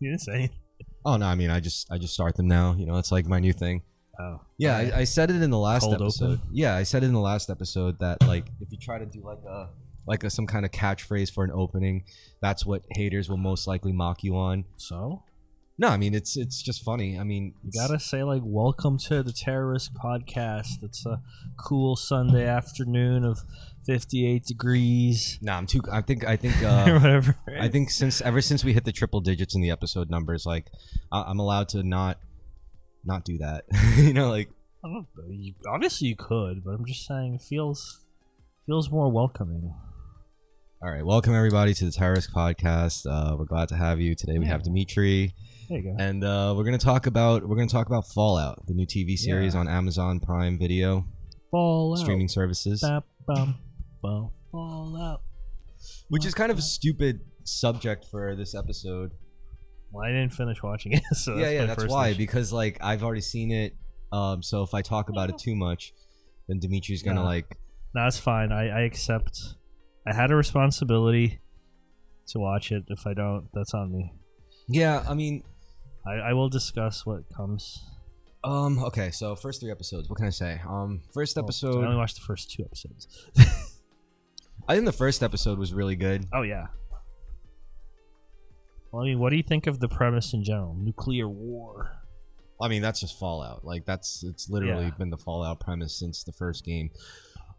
You didn't say. Oh no, I mean I just start them now. You know, it's like my new thing. Oh. Yeah, I said it in the last Cold episode. open? Yeah, I said it in the last episode that like if you try to do like some kind of catchphrase for an opening, that's what haters will most likely mock you on. So? No, I mean it's just funny. I mean, You gotta say like, "Welcome to the Terrorisk podcast." It's a cool Sunday afternoon of 58 degrees. Nah, I'm too. I think or whatever. I think ever since we hit the triple digits in the episode numbers, like I'm allowed to not do that. You know, like I don't know, obviously you could, but I'm just saying it feels more welcoming. all right. Welcome everybody to the Terrorisk podcast. We're glad to have you today. We have Dmitriy. There you go. And we're gonna talk about Fallout, the new TV series on Amazon Prime Video Fallout. streaming services, Fallout. which is kind of a stupid subject for this episode. Well, I didn't finish watching it, so That's why. Because like I've already seen it. So if I talk about it too much, then Dimitri's gonna like. No, it's fine. I accept. I had a responsibility to watch it. If I don't, that's on me. Yeah, I mean. I will discuss what comes. Okay, so first 3 episodes. What can I say? First episode. I only watched the first 2 episodes. I think the first episode was really good. Oh yeah. Well, I mean, what do you think of the premise in general? Nuclear war. I mean, that's just Fallout. Like it's literally been the Fallout premise since the first game.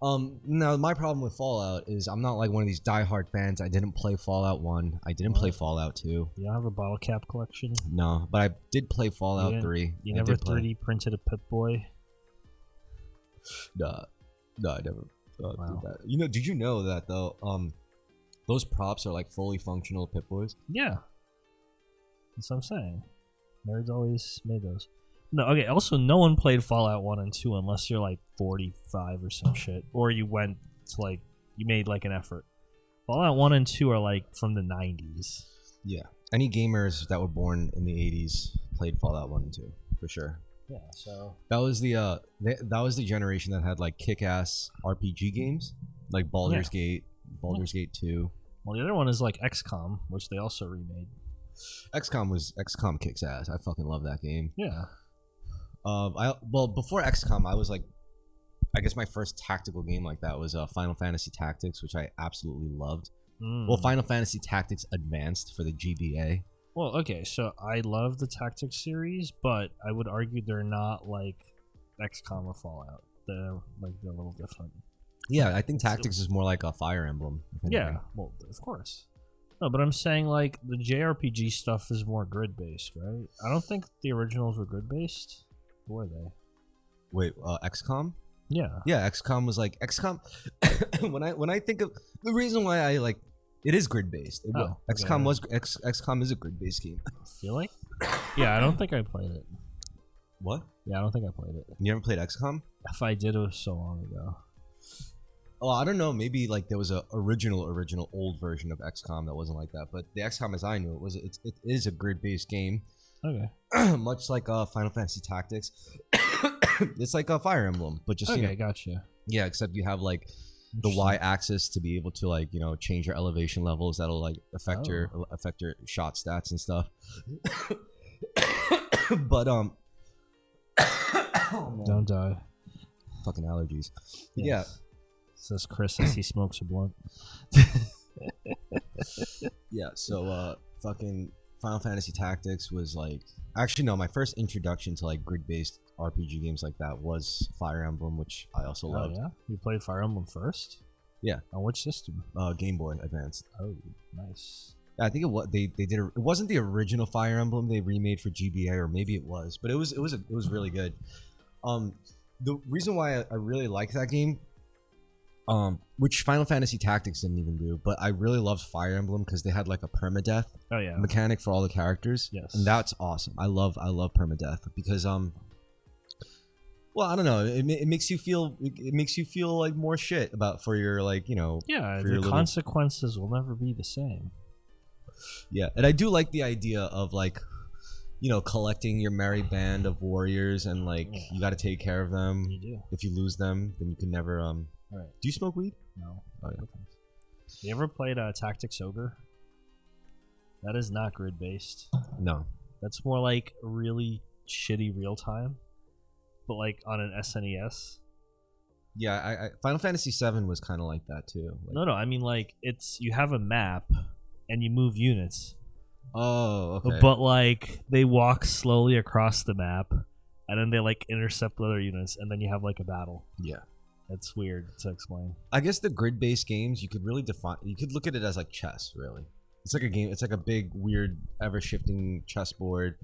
Now my problem with Fallout is I'm not like one of these diehard fans. I didn't play Fallout 1. I didn't play Fallout 2. You don't have a bottle cap collection? No, but I did play Fallout 3. You never 3D printed a Pip-Boy? No, I never did that. You know, did you know that though? Those props are like fully functional Pip-Boys. Yeah, that's what I'm saying. Nerds always made those. No, okay. Also, no one played Fallout 1 and 2 unless you're like 45 or some shit, or you went to like you made like an effort. Fallout 1 and 2 are like from the 90s. Yeah, any gamers that were born in the 80s played Fallout 1 and 2 for sure. Yeah, so that was the generation that had like kick-ass RPG games like Baldur's Gate 2. Well, the other one is like XCOM, which they also remade. XCOM kicks ass. I fucking love that game. Yeah. Before XCOM, I was like, I guess my first tactical game like that was Final Fantasy Tactics, which I absolutely loved. Well, Final Fantasy Tactics Advanced for the GBA. Well, okay, so I love the Tactics series, but I would argue they're not like XCOM or Fallout. They're a little different. Yeah, I think Tactics is more like a Fire Emblem. Yeah, well, of course. No, but I'm saying like the JRPG stuff is more grid-based, right? I don't think the originals were grid-based. Were they? Wait, XCOM? Yeah. Yeah, XCOM was like XCOM. when I think of the reason why I like it is grid based. XCOM is a grid based game. Feel like? Yeah, I don't think I played it. What? Yeah, I don't think I played it. You never played XCOM? If I did, it was so long ago. Oh, I don't know. Maybe like there was a original old version of XCOM that wasn't like that. But the XCOM as I knew it is a grid based game. Okay. Much like Final Fantasy Tactics. It's like a Fire Emblem, but just gotcha. Yeah, except you have like the Y-axis to be able to like change your elevation levels. That'll like affect your shot stats and stuff. But don't die. Fucking allergies. Yes. Yeah. Says Chris as he smokes a blunt. Yeah. So fucking Final Fantasy Tactics was like actually no, my first introduction to like grid-based RPG games like that was Fire Emblem, which I also loved. Yeah, you played Fire Emblem first? Yeah. On which system? Game Boy Advanced. Oh, nice. I think they did it wasn't the original Fire Emblem they remade for GBA, or maybe it was, but it was really good. The reason why I really like that game, which Final Fantasy Tactics didn't even do, but I really loved Fire Emblem because they had like a permadeath mechanic for all the characters. Yes, and that's awesome. I love permadeath because well, I don't know. It makes you feel like more shit for your like the consequences will never be the same. Yeah, and I do like the idea of like collecting your merry band of warriors and like you got to take care of them. You do. If you lose them, then you can never Right. Do you smoke weed? No. Oh yeah. You ever played Tactics Ogre? That is not grid based. No. That's more like really shitty real time, but like on an SNES. Yeah, I Final Fantasy VII was kind of like that too. Like, No, I mean like you have a map and you move units. oh, okay. But like they walk slowly across the map, and then they like intercept other units, and then you have like a battle. Yeah. That's weird to explain. I guess the grid-based games, you could really define. You could look at it as like chess, really. It's like a game. It's like a big, weird, ever-shifting chessboard.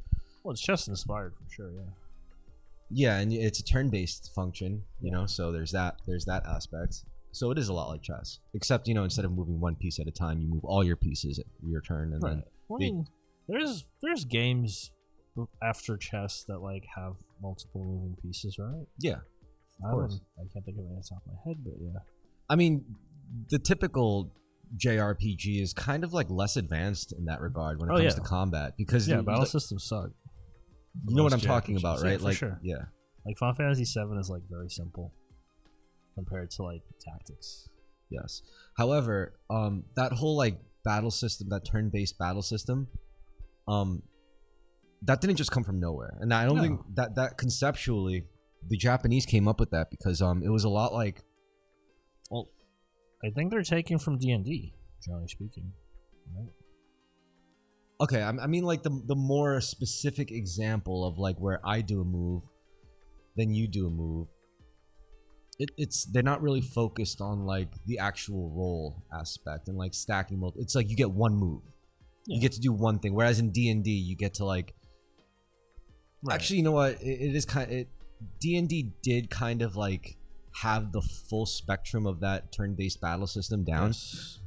Well, it's chess inspired for sure. Yeah. Yeah, and it's a turn-based function, you know. So there's that aspect. So it is a lot like chess, except instead of moving one piece at a time, you move all your pieces at your turn, and then. Well, I mean, there's games after chess that like have multiple moving pieces, right? Yeah. Of course. I can't think of it off the top of my head, but yeah. I mean, the typical JRPG is kind of like less advanced in that regard when it comes to combat, because battle systems suck. You know what I'm talking about, right? Yeah, like, sure. Yeah. Like Final Fantasy VII is like very simple compared to like tactics. Yes. However, that whole like battle system, that turn-based battle system, that didn't just come from nowhere, and I don't think that conceptually. The Japanese came up with that because it was a lot like. Well, I think they're taking from D&D, generally speaking. Right? Okay, I mean like the more specific example of like where I do a move, then you do a move. They're not really focused on like the actual roll aspect and like stacking. It's like you get one move, you get to do one thing. Whereas in D&D, you get to like. Right. Actually, you know what? It is kind of. D&D did kind of like have the full spectrum of that turn-based battle system down,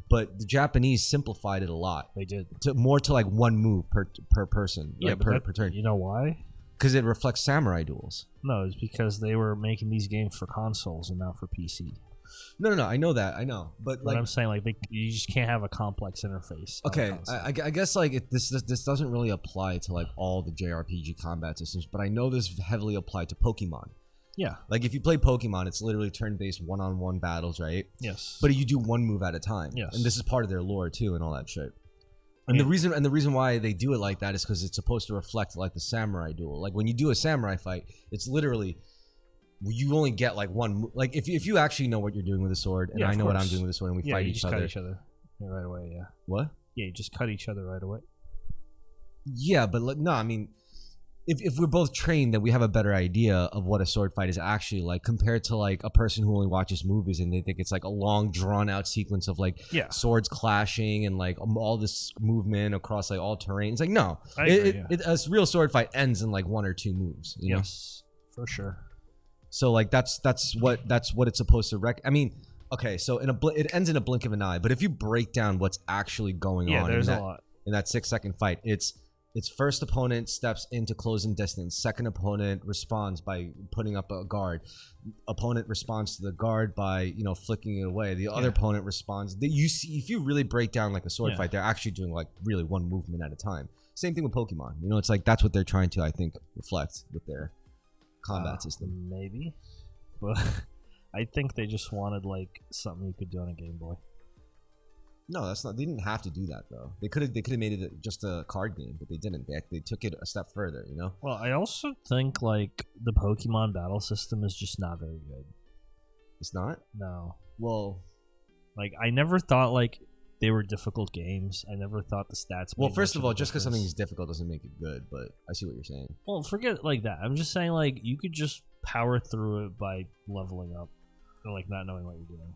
but the Japanese simplified it a lot. They did more to like one move per person, per turn. You know why? Because it reflects samurai duels. No, it's because they were making these games for consoles and not for PC. No, I know that, but like I'm saying, like you just can't have a complex interface. Okay, I guess like this doesn't really apply to like all the JRPG combat systems, but I know this heavily applied to Pokemon. Yeah, like if you play Pokemon, it's literally turn-based one-on-one battles, right? Yes, but you do one move at a time. Yes, and this is part of their lore too, and all that shit. And the reason why they do it like that is because it's supposed to reflect like the samurai duel. Like when you do a samurai fight, it's literally. You only get like one. Like if you actually know what you're doing with a sword, and I know what I'm doing with a sword, and we fight each other. Cut each other right away. Yeah. What? Yeah, you just cut each other right away. Yeah, but no, I mean, if we're both trained, then we have a better idea of what a sword fight is actually like compared to like a person who only watches movies and they think it's like a long, drawn out sequence of like swords clashing and like all this movement across like all terrain. It's like no, a real sword fight ends in like one or two moves. Yes, for sure. So like that's what it's supposed to I mean, okay, so it ends in a blink of an eye. But if you break down what's actually going on there's a lot in that 6-second fight, it's first opponent steps into closing distance. Second opponent responds by putting up a guard. Opponent responds to the guard by flicking it away. The other opponent responds. You see, if you really break down like a sword fight, they're actually doing like really one movement at a time. Same thing with Pokemon. It's like that's what they're trying to I think reflect with their combat system. Maybe, but I think they just wanted like something you could do on a Game Boy. No, that's not. They didn't have to do that though. They could have made it just a card game, but they didn't. They took it a step further. Well, I also think like the Pokemon battle system is just not very good. It's not. No. Well, like I never thought like they were difficult games. I never thought the stats. Well, first of all, just because something is difficult doesn't make it good. But I see what you're saying. Well, forget like that. I'm just saying like you could just power through it by leveling up, or like not knowing what you're doing.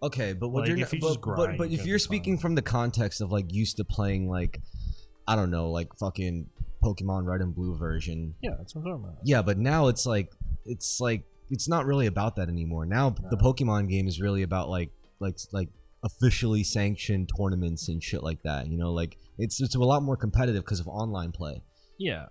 Okay, but what like, but if you're speaking from the context of like used to playing like I don't know, like fucking Pokemon Red and Blue version. Yeah, that's what I'm talking about. Yeah, but now it's not really about that anymore. Now the Pokemon game is really about like officially sanctioned tournaments and shit like that. Like it's a lot more competitive because of online play. Yeah.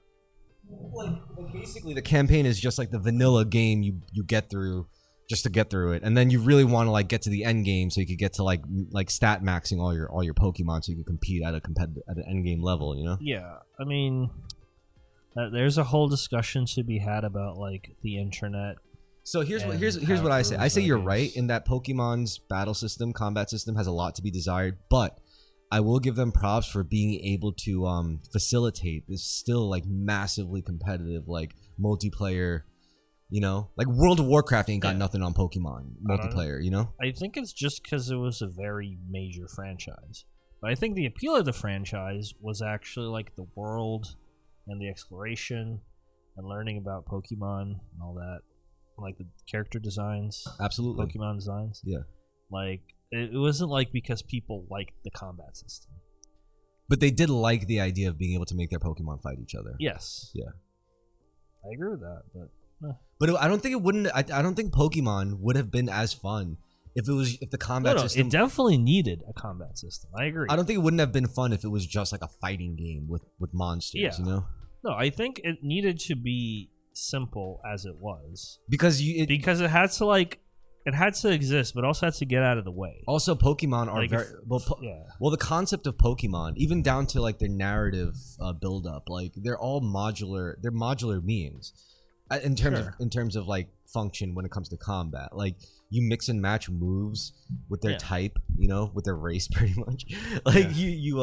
Like basically the campaign is just like the vanilla game you get through just to get through it, and then you really want to like get to the end game so you could get to like stat maxing all your Pokemon so you can compete at an end game level. Yeah, I mean, there's a whole discussion to be had about like the internet. So here's what I say. I say you're right in that Pokemon's battle system, combat system has a lot to be desired, but I will give them props for being able to facilitate this still like massively competitive like multiplayer. You know, like World of Warcraft ain't got nothing on Pokemon multiplayer. You know, I think it's just because it was a very major franchise. But I think the appeal of the franchise was actually like the world and the exploration and learning about Pokemon and all that, like the character designs, absolutely, Pokemon designs. Yeah, like it wasn't like because people liked the combat system, but they did like the idea of being able to make their Pokemon fight each other. Yes. Yeah, I agree with that, but. But I don't think it wouldn't. I don't think Pokemon would have been as fun if the combat system. It definitely needed a combat system. I agree. I don't think it wouldn't have been fun if it was just like a fighting game with monsters. Yeah. You know. No, I think it needed to be simple as it was because it had to exist, but also had to get out of the way. Also, Pokemon are well. The concept of Pokemon, even down to like their narrative build up, like they're all modular. They're modular beings. In terms of like function when it comes to combat, like you mix and match moves with their type, you know, with their race, pretty much. Like you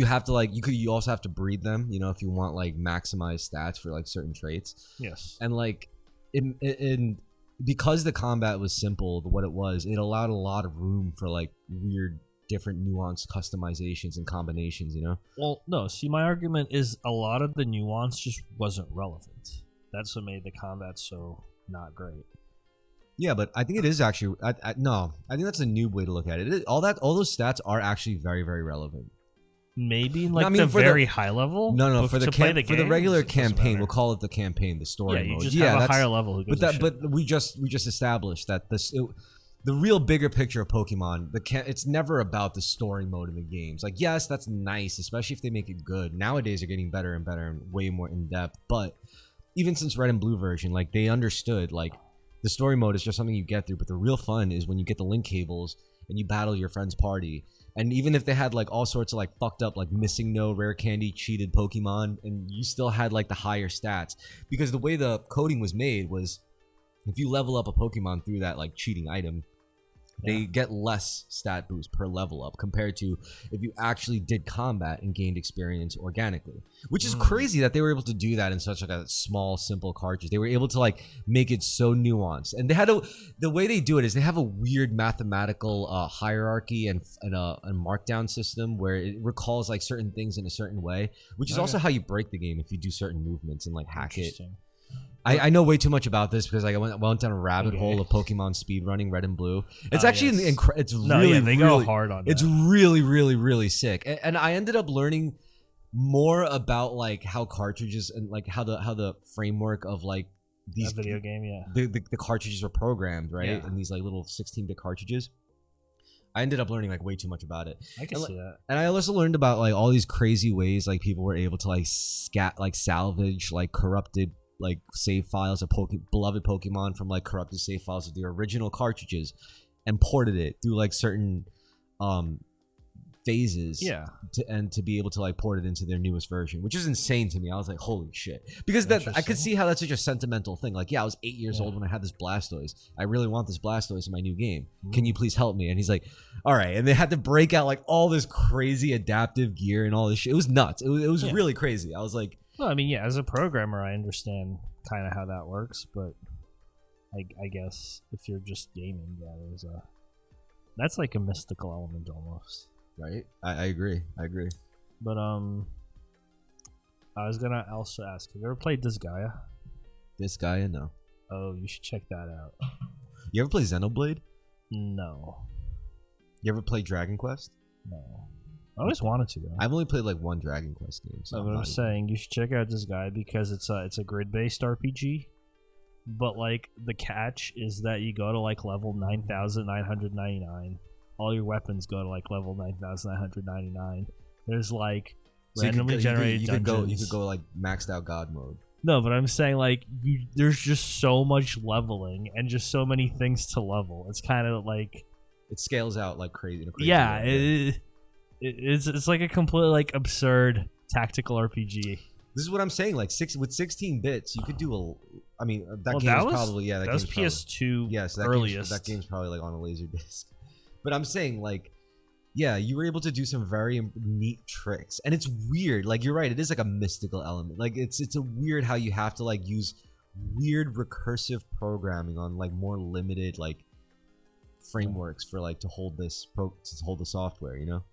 have to like you also have to breed them, you know, if you want like maximized stats for like certain traits. Yes. And like in because the combat was simple, what it was, it allowed a lot of room for like weird, different nuanced customizations and combinations, you know. Well, no. See, my argument is a lot of the nuance just wasn't relevant. That's what made the combat so not great. Yeah, but I think it is actually. No, I think that's a new way to look at it. All those stats are actually very, very relevant. Maybe like the very high level. No, for the regular campaign, we'll call it the campaign, the story mode. You just have a higher level. But we just established that the real bigger picture of Pokemon, it's never about the story mode in the games. Like, yes, that's nice, especially if they make it good. Nowadays, they're getting better and better and way more in depth, but. Even since Red and Blue version, like they understood like the story mode is just something you get through, but the real fun is when you get the link cables and you battle your friend's party. And even if they had like all sorts of like fucked up like missing no rare candy cheated Pokemon, and you still had like the higher stats, because the way the coding was made was if you level up a Pokemon through that like cheating item, they get less stat boost per level up compared to if you actually did combat and gained experience organically, which is crazy that they were able to do that in such like a small, simple cartridge. They were able to like make it so nuanced, and they had the way they do it is they have a weird mathematical hierarchy and a markdown system where it recalls like certain things in a certain way, which is also how you break the game if you do certain movements and like hack it. I know way too much about this because I went down a rabbit hole of Pokemon speedrunning Red and Blue. It's actually it's really they go hard on that. It's really, really, really sick. And I ended up learning more about like how cartridges and like how the framework of like these video game, the cartridges were programmed, right? And these like little 16-bit cartridges. I ended up learning like way too much about it. I can see that. And I also learned about like all these crazy ways like people were able to like salvage like corrupted like save files of beloved Pokemon from like corrupted save files of the original cartridges and ported it through like certain phases to be able to like port it into their newest version, which is insane to me. I was like, holy shit, because that I could see how that's such a sentimental thing. Like, I was 8 years old when I had this Blastoise. I really want this Blastoise in my new game. Can you please help me? And he's like, all right. And they had to break out like all this crazy adaptive gear and all this shit. It was nuts. It was really crazy. I was like, well, I mean, as a programmer, I understand kind of how that works, but I guess if you're just gaming, that's like a mystical element almost. Right? I agree. But I was gonna also ask, have you ever played Disgaea? Disgaea, no. Oh, you should check that out. You ever play Xenoblade? No. You ever play Dragon Quest? No. I always wanted to, though. I've only played like one Dragon Quest game. So I'm saying you should check out Disgaea because it's a grid-based RPG. But like the catch is that you go to like level 9,999. All your weapons go to like level 9,999. There's like randomly generated dungeons. You could go like maxed out God mode. No, but I'm saying like there's just so much leveling and just so many things to level. It's kind of like it scales out like crazy. Yeah, it's like a completely like absurd tactical RPG. This is what I'm saying. Like with 16 bits, you could do that game was probably that was PS2. Yes, earliest. That game's probably like on a laser disc. But I'm saying like Yeah, you were able to do some very neat tricks, and it's weird. Like you're right, it is like a mystical element. Like it's a weird how you have to like use weird recursive programming on like more limited like frameworks for like to hold the software. You know.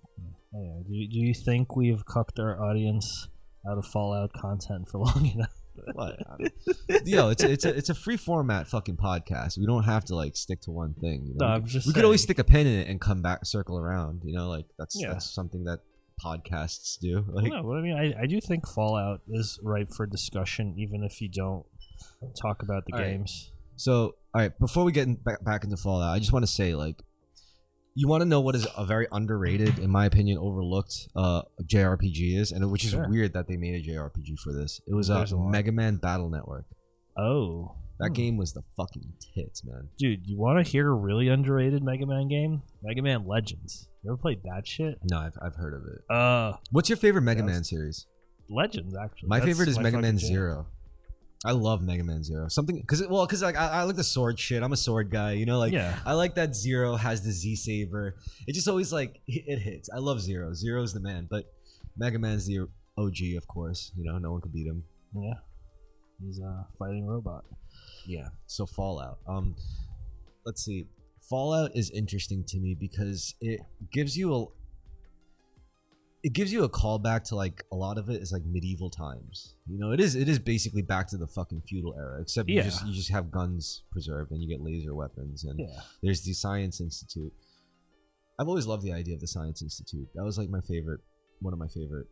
Yeah. Do you think we've cucked our audience out of Fallout content for long enough? What? Yo, it's a free format fucking podcast. We don't have to like stick to one thing. You know? No, I'm just we could always stick a pin in it and come back, circle around. You know, like that's something that podcasts do. Like, no, but I mean, I do think Fallout is ripe for discussion, even if you don't talk about the games. Right. So, all right, before we get back into Fallout, I just want to say, like, you want to know what is a very underrated, in my opinion, overlooked JRPG is, and which is weird that they made a JRPG for this. It was Mega Man Battle Network. Oh. That game was the fucking tits, man. Dude, you want to hear a really underrated Mega Man game? Mega Man Legends. You ever played that shit? No, I've heard of it. What's your favorite Mega Man series? Legends, actually. My favorite is Mega Man Zero. I love Mega Man Zero. Something because like I like the sword shit. I'm a sword guy, you know. Like I like that Zero has the Z Saber. It just always like it hits. I love Zero. Zero's the man. But Mega Man's the OG, of course. You know, no one could beat him. Yeah, he's a fighting robot. Yeah. So Fallout. Let's see. Fallout is interesting to me because it gives you a callback to like a lot of it is like medieval times. You know, it is basically back to the fucking feudal era, except you just have guns preserved and you get laser weapons and there's the Science Institute. I've always loved the idea of the Science Institute. That was like one of my favorite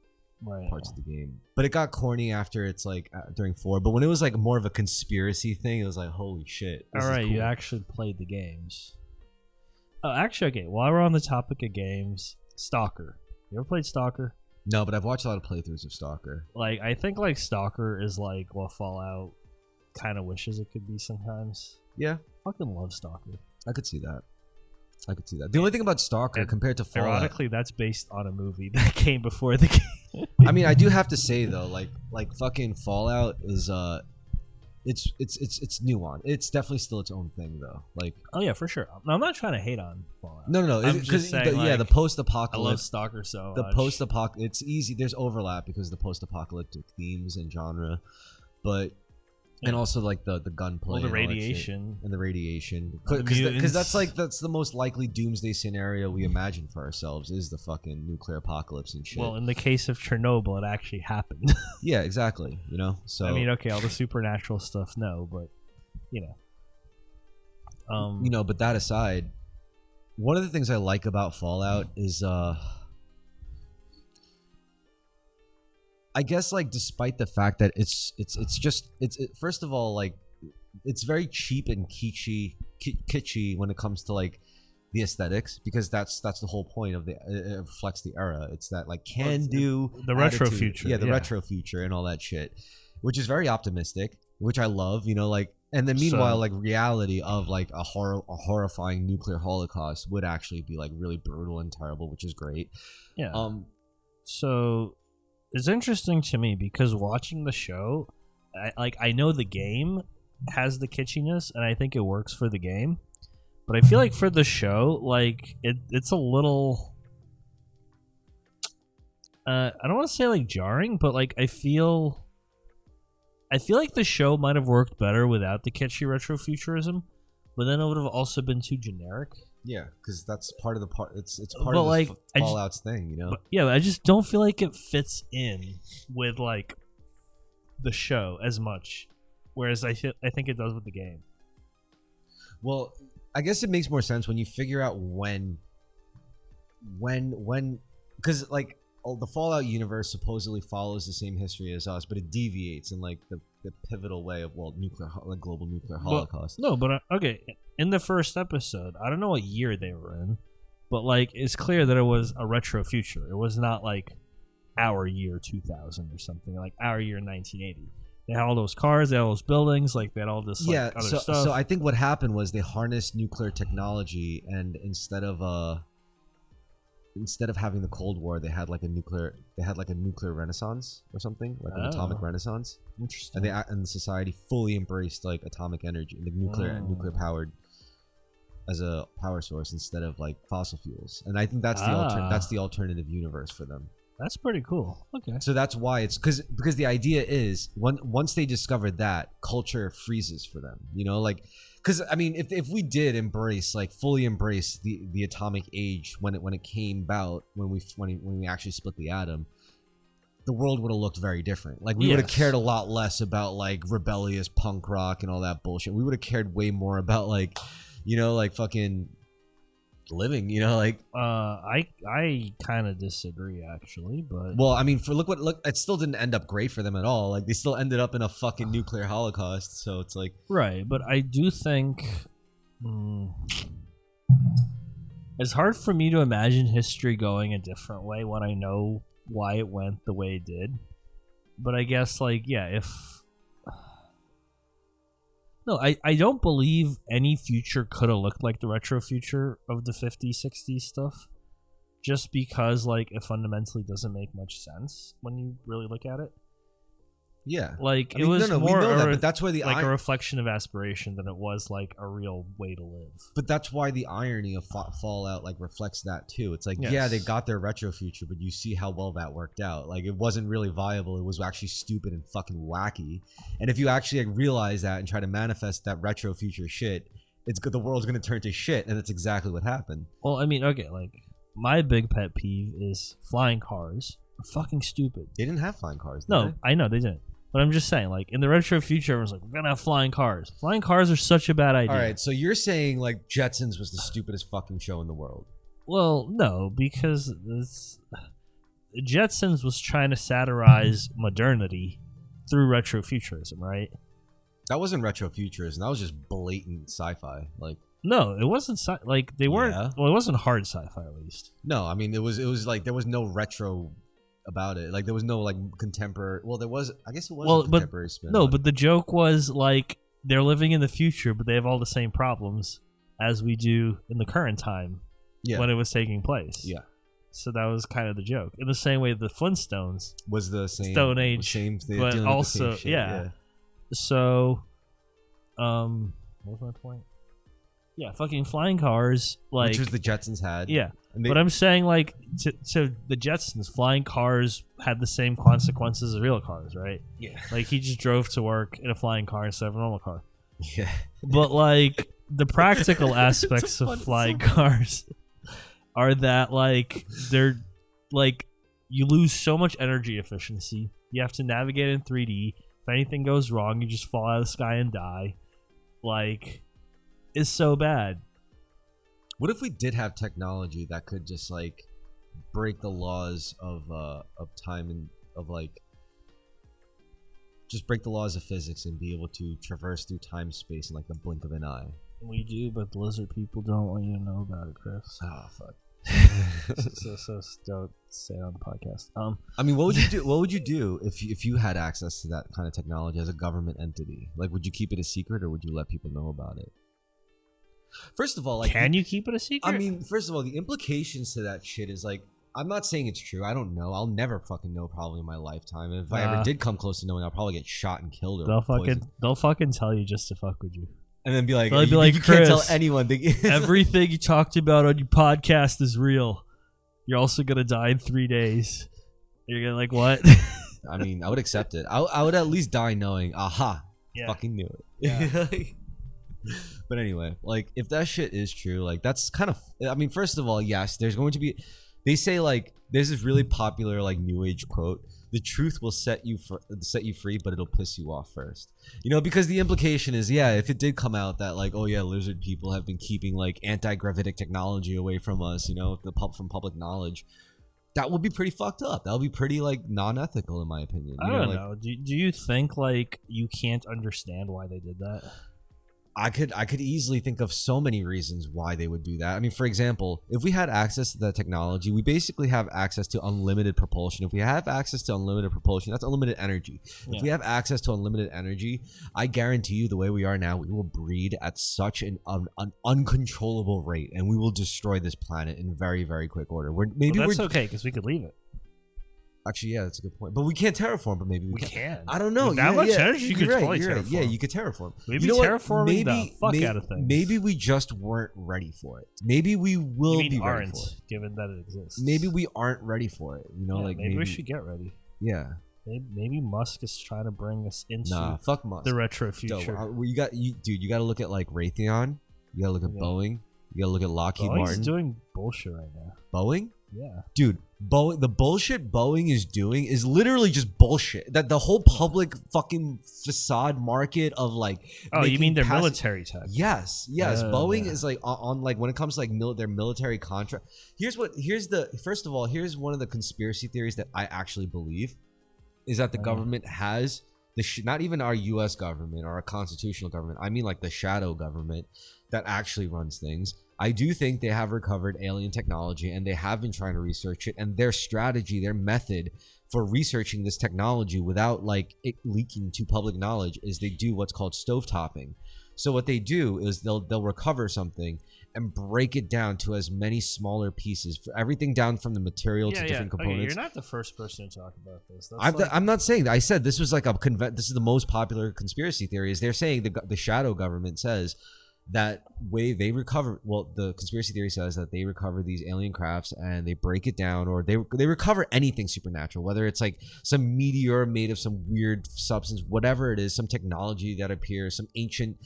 parts of the game. But it got corny after it's like during 4. But when it was like more of a conspiracy thing, it was like holy shit. All right, cool. You actually played the games. Oh, actually, okay. While we're on the topic of games, Stalker. You ever played Stalker? No, but I've watched a lot of playthroughs of Stalker. Like, I think like Stalker is like what Fallout kind of wishes it could be sometimes. Yeah. Fucking love Stalker. I could see that. The only thing about Stalker compared to Fallout... Ironically, that's based on a movie that came before the game. I mean, I do have to say, though, like fucking Fallout is... It's nuanced. It's definitely still its own thing, though. Like, oh yeah, for sure. No, I'm not trying to hate on Fallout. No. Because the post-apocalypse. I love Stalker so much. The post-apocalypse. It's easy. There's overlap because of the post-apocalyptic themes and genre, but and also like the gunplay, the radiation, and the radiation. Because that's the most likely doomsday scenario we imagine for ourselves is the fucking nuclear apocalypse and shit. Well, in the case of Chernobyl, it actually happened. Yeah, exactly. You know, so I mean, okay, all the supernatural stuff, no, but you know, But that aside, one of the things I like about Fallout is, I guess, like, despite the fact that it's first of all, like, it's very cheap and kitschy when it comes to like the aesthetics, because that's the whole point of it reflects the era. It's that like the retro future, retro future and all that shit, which is very optimistic, which I love. You know, like, and then meanwhile, like, reality of like a horrifying nuclear holocaust would actually be like really brutal and terrible, which is great. Yeah. So it's interesting to me because watching the show, I know the game has the kitschiness and I think it works for the game, but I feel like for the show, like it's a little I don't want to say like jarring, but like I feel like the show might have worked better without the kitschy retrofuturism, but then it would have also been too generic. Yeah, because that's part of the part. It's part of like Fallout's thing, you know. I just don't feel like it fits in with like the show as much, whereas I think it does with the game. Well, I guess it makes more sense when you figure out when, because like the Fallout universe supposedly follows the same history as us, but it deviates in like the pivotal way of global nuclear holocaust. No, but okay. In the first episode, I don't know what year they were in, but like it's clear that it was a retro future. It was not like our year 2000 or something, like our year 1980. They had all those cars, they had all those buildings, like they had all this other stuff. So I think what happened was they harnessed nuclear technology, and instead of having the Cold War, they had like a nuclear renaissance or something, like an atomic renaissance. Interesting. And society fully embraced like atomic energy, the nuclear powered power source instead of like fossil fuels, and I think that's the alternative universe for them. That's pretty cool. Okay. So that's why it's because the idea is once they discovered that, culture freezes for them. You know, like because I mean, if we did fully embrace the atomic age when it came about, when we actually split the atom, the world would have looked very different. Like we would have cared a lot less about like rebellious punk rock and all that bullshit. We would have cared way more about like, you know, like fucking living, you know, like I kind of disagree actually, but well, I mean, look, it still didn't end up great for them at all. Like they still ended up in a fucking nuclear holocaust. So it's like right, but I do think it's hard for me to imagine history going a different way when I know why it went the way it did. But I guess like no, I don't believe any future could have looked like the retro future of the 50s, 60s stuff, just because like it fundamentally doesn't make much sense when you really look at it. Yeah, like it was more but that's why a reflection of aspiration than it was like a real way to live. But that's why the irony of Fallout like reflects that too. It's like yeah, they got their retro future, but you see how well that worked out. Like it wasn't really viable. It was actually stupid and fucking wacky. And if you actually like, realize that and try to manifest that retro future shit, it's good. The world's gonna turn to shit, and that's exactly what happened. Well, I mean, okay, like my big pet peeve is flying cars are fucking stupid. They didn't have flying cars. No, I know they didn't. But I'm just saying, like, in the retro future, everyone's like, we're going to have flying cars. Flying cars are such a bad idea. All right, so you're saying, like, Jetsons was the stupidest fucking show in the world. Well, no, because Jetsons was trying to satirize modernity through retrofuturism, right? That wasn't retrofuturism. That was just blatant sci-fi. Like, no, it wasn't. Like, they weren't. Yeah. Well, it wasn't hard sci-fi, at least. No, I mean, it was like there was no retro about it. Like there was no like contemporary. Well, there was. I guess it was a contemporary spin. No, but the joke was like they're living in the future, but they have all the same problems as we do in the current time when it was taking place. Yeah. So that was kind of the joke. In the same way, the Flintstones was the same Stone Age, but also yeah. So, what was my point? Yeah, fucking flying cars, like which was the Jetsons had. Yeah, but I'm saying like to the Jetsons, flying cars had the same consequences as real cars, right? Yeah, like he just drove to work in a flying car instead of a normal car. Yeah, but like the practical aspects of flying cars are that like they're like you lose so much energy efficiency. You have to navigate in 3D. If anything goes wrong, you just fall out of the sky and die. Like, it's so bad. What if we did have technology that could just like break the laws of time and of like just break the laws of physics and be able to traverse through time space in like the blink of an eye? We do, but the lizard people don't want you to know about it, Chris. Oh fuck. so don't say it on the podcast. I mean, what would you do? What would you do if you had access to that kind of technology as a government entity? Like, would you keep it a secret or would you let people know about it? First of all, like, can you keep it a secret? I mean, first of all, the implications to that shit is like, I'm not saying it's true. I don't know. I'll never fucking know probably in my lifetime. If I ever did come close to knowing, I'll probably get shot and killed. Or they'll fucking tell you just to fuck with you. And then be like, you can't tell anyone. Everything you talked about on your podcast is real. You're also going to die in 3 days. You're going to like, what? I mean, I would accept it. I would at least die knowing, aha, fucking knew it. Yeah. But anyway, like, if that shit is true, like, that's kind of, I mean, first of all, yes, there's going to be, they say, like, there's this really popular, like, new age quote. The truth will set you free, but it'll piss you off first. You know, because the implication is, yeah, if it did come out that like, oh yeah, lizard people have been keeping like anti-gravitic technology away from us, you know, from public knowledge, that would be pretty fucked up. That would be pretty like non-ethical in my opinion. I don't know. Do you think like you can't understand why they did that? I could easily think of so many reasons why they would do that. I mean, for example, if we had access to that technology, we basically have access to unlimited propulsion. If we have access to unlimited propulsion, that's unlimited energy. Yeah. If we have access to unlimited energy, I guarantee you the way we are now, we will breed at such an uncontrollable rate, and we will destroy this planet in very, very quick order. That's okay, because we could leave it. Actually, yeah, that's a good point. But we can't terraform. But maybe We can. I don't know. With that much energy, you could totally terraform. Yeah, you could terraform. Maybe you know terraforming the fuck out of things. Maybe we just weren't ready for it. Maybe we will be ready for it. Given that it exists. Maybe we aren't ready for it. You know, yeah, like maybe we should get ready. Yeah. Maybe Musk is trying to bring us into fuck Musk. the retro future. You got to look at like Raytheon. You got to look at Boeing. You got to look at Lockheed Martin. Boeing's doing bullshit right now. Boeing? Yeah. Dude, the bullshit Boeing is doing is literally just bullshit. That the whole public fucking facade market of like. Oh, you mean their military tech? Yes. Boeing is like on like when it comes to like their military contract. First of all, here's one of the conspiracy theories that I actually believe is that the government has not even our U.S. government or our constitutional government. I mean like the shadow government that actually runs things. I do think they have recovered alien technology and they have been trying to research it, and their strategy, their method for researching this technology without like it leaking to public knowledge is they do what's called stovetopping. So what they do is they'll recover something and break it down to as many smaller pieces, for everything down from the material to different components. Okay, you're not the first person to talk about this. I'm not saying that. I said this was like this is the most popular conspiracy theory. Is they're saying the shadow government says that way they recover. Well, the conspiracy theory says that they recover these alien crafts and they break it down, or they recover anything supernatural, whether it's like some meteor made of some weird substance, whatever it is, some technology that appears, some ancient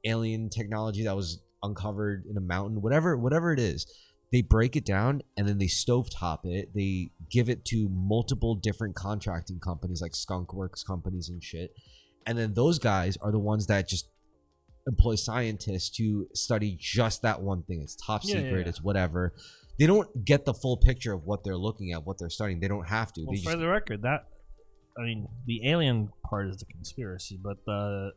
alien technology that was uncovered in a mountain, whatever it is. They break it down and then they stovetop it. They give it to multiple different contracting companies like Skunk Works companies and shit. And then those guys are the ones that just employ scientists to study just that one thing. It's top secret. It's whatever. They don't get the full picture of what they're looking at, what they're studying. They don't have to. Well, for the record, the alien part is the conspiracy, but the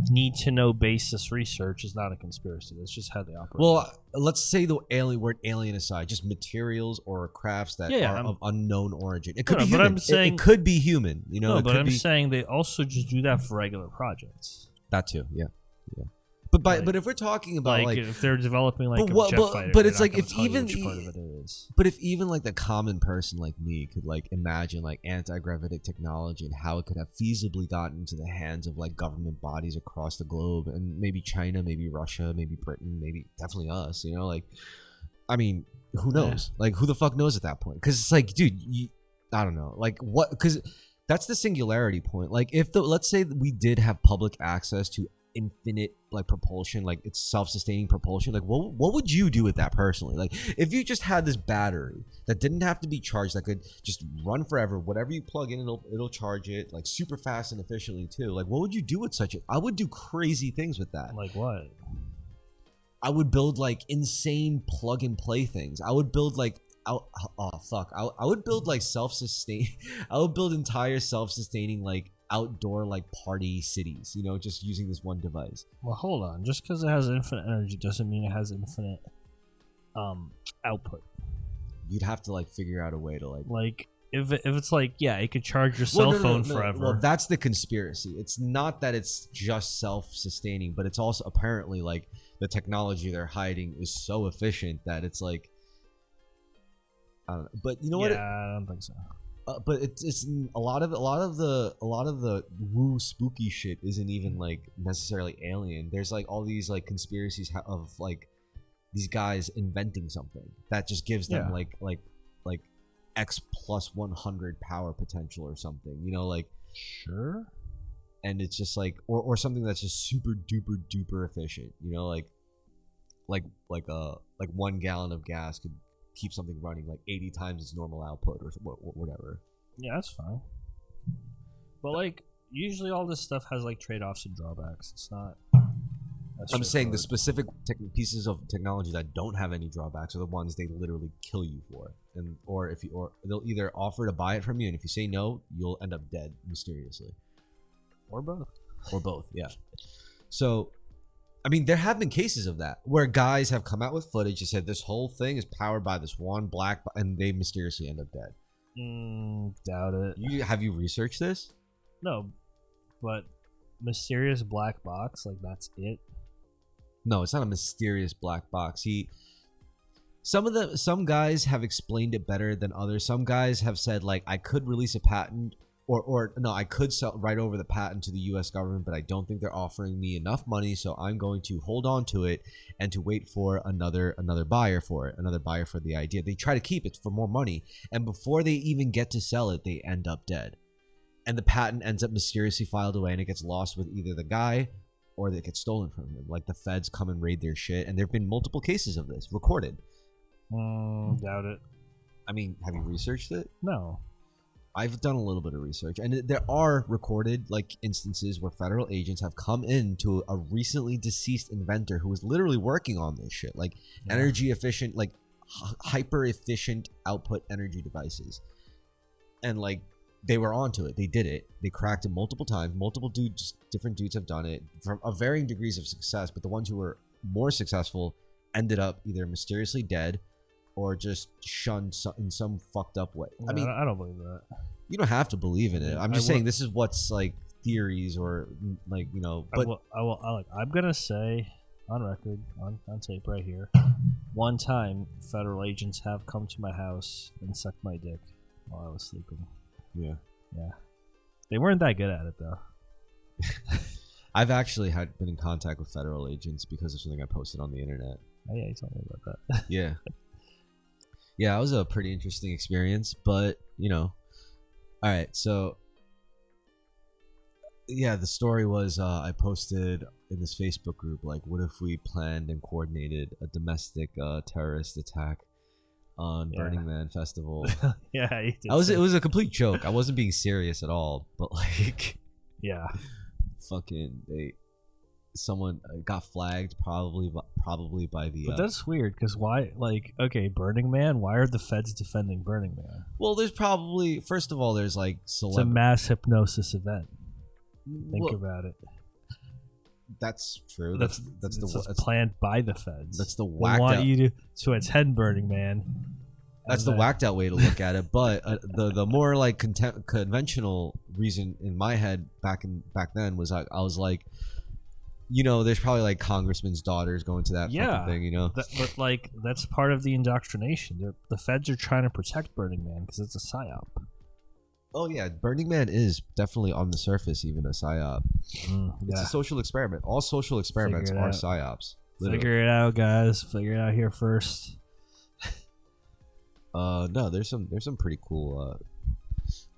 need to know basis research is not a conspiracy. That's just how they operate. Well, let's say the word alien aside, just materials or crafts that are of unknown origin. It could be human. But I'm saying, it could be human. You know, but I'm saying they also just do that for regular projects. That too, yeah. But if we're talking about like if they're developing like a jet fighter, but it's like if even like the common person like me could like imagine like anti-gravitic technology and how it could have feasibly gotten into the hands of like government bodies across the globe, and maybe China, maybe Russia, maybe Britain, maybe definitely us, you know, like I mean, who knows? Like who the fuck knows at that point? Because it's like, dude, I don't know, like what? Because that's the singularity point. Like if let's say that we did have public access to infinite like propulsion, like it's self-sustaining propulsion, like what would you do with that personally? Like if you just had this battery that didn't have to be charged, that could just run forever, whatever you plug in, it'll charge it like super fast and efficiently too. Like what would you do with such I would do crazy things with that. Like what? I would build like insane plug and play things. I would build like I would build like I would build entire self-sustaining like outdoor like party cities, you know, just using this one device. Well, hold on. Just because it has infinite energy doesn't mean it has infinite output. You'd have to like figure out a way to like if it's like, yeah, it could charge your cell phone forever. Well, that's the conspiracy. It's not that it's just self-sustaining, but it's also apparently like the technology they're hiding is so efficient that it's like I don't know. But you know what? I don't think so. But it's a lot of the woo spooky shit isn't even like necessarily alien. There's like all these like conspiracies of like these guys inventing something that just gives them like X plus 100 power potential or something. You know, like sure. And it's just like or something that's just super duper duper efficient. You know, like 1 gallon of gas could keep something running like 80 times its normal output or whatever. Yeah, that's fine. But like usually all this stuff has like trade-offs and drawbacks. It's not. I'm saying the specific pieces of technology that don't have any drawbacks are the ones they literally kill you for, or they'll either offer to buy it from you, and if you say no, you'll end up dead mysteriously, or both. Yeah. So I mean, there have been cases of that where guys have come out with footage and said this whole thing is powered by this one black, and they mysteriously end up dead. Doubt it. Have you researched this? No, but mysterious black box, like that's it. No, it's not a mysterious black box. Some guys have explained it better than others. Some guys have said like I could release a patent or no, I could sell right over the patent to the US government, but I don't think they're offering me enough money, so I'm going to hold on to it and to wait for another buyer for it, another buyer for the idea. They try to keep it for more money, and before they even get to sell it, they end up dead. And the patent ends up mysteriously filed away and it gets lost with either the guy or it gets stolen from him. Like the feds come and raid their shit, and there've been multiple cases of this recorded. Doubt it. I mean, have you researched it? No. I've done a little bit of research, and there are recorded like instances where federal agents have come in to a recently deceased inventor who was literally working on this shit, like energy efficient, like hyper efficient output energy devices, and like they were onto it. They did it. They cracked it multiple times. Multiple different dudes have done it from varying degrees of success, but the ones who were more successful ended up either mysteriously dead or just shunned in some fucked up way. I mean, I don't believe that. You don't have to believe in it. I'm just saying this is what's like theories or like, you know. But I'm gonna say on record, on tape right here, one time federal agents have come to my house and sucked my dick while I was sleeping. Yeah. They weren't that good at it though. I've actually been in contact with federal agents because of something I posted on the internet. Oh yeah, you told me about that. Yeah. Yeah, it was a pretty interesting experience, but, you know. All right, so, yeah, the story was I posted in this Facebook group, like, what if we planned and coordinated a domestic terrorist attack on Burning Man Festival? Yeah, you did. It was a complete joke. I wasn't being serious at all, but, like, yeah. Fucking, someone got flagged probably by the but that's weird because why, like, okay, Burning Man, why are the feds defending Burning Man? Well, there's probably, first of all, there's like it's a mass hypnosis event. Think about it. That's true. That's planned by the feds. That's the whacked they want out, you to attend Burning Man. That's the whacked out way to look at it. But the more like conventional reason in my head back then was I was like, you know, there's probably like congressmen's daughters going to that fucking thing, you know. But like that's part of the indoctrination. The feds are trying to protect Burning Man because it's a psyop. Oh yeah, Burning Man is definitely on the surface even a psyop. It's a social experiment. All social experiments are psyops. Literally. Figure it out, guys. Figure it out here first. No, there's some pretty cool.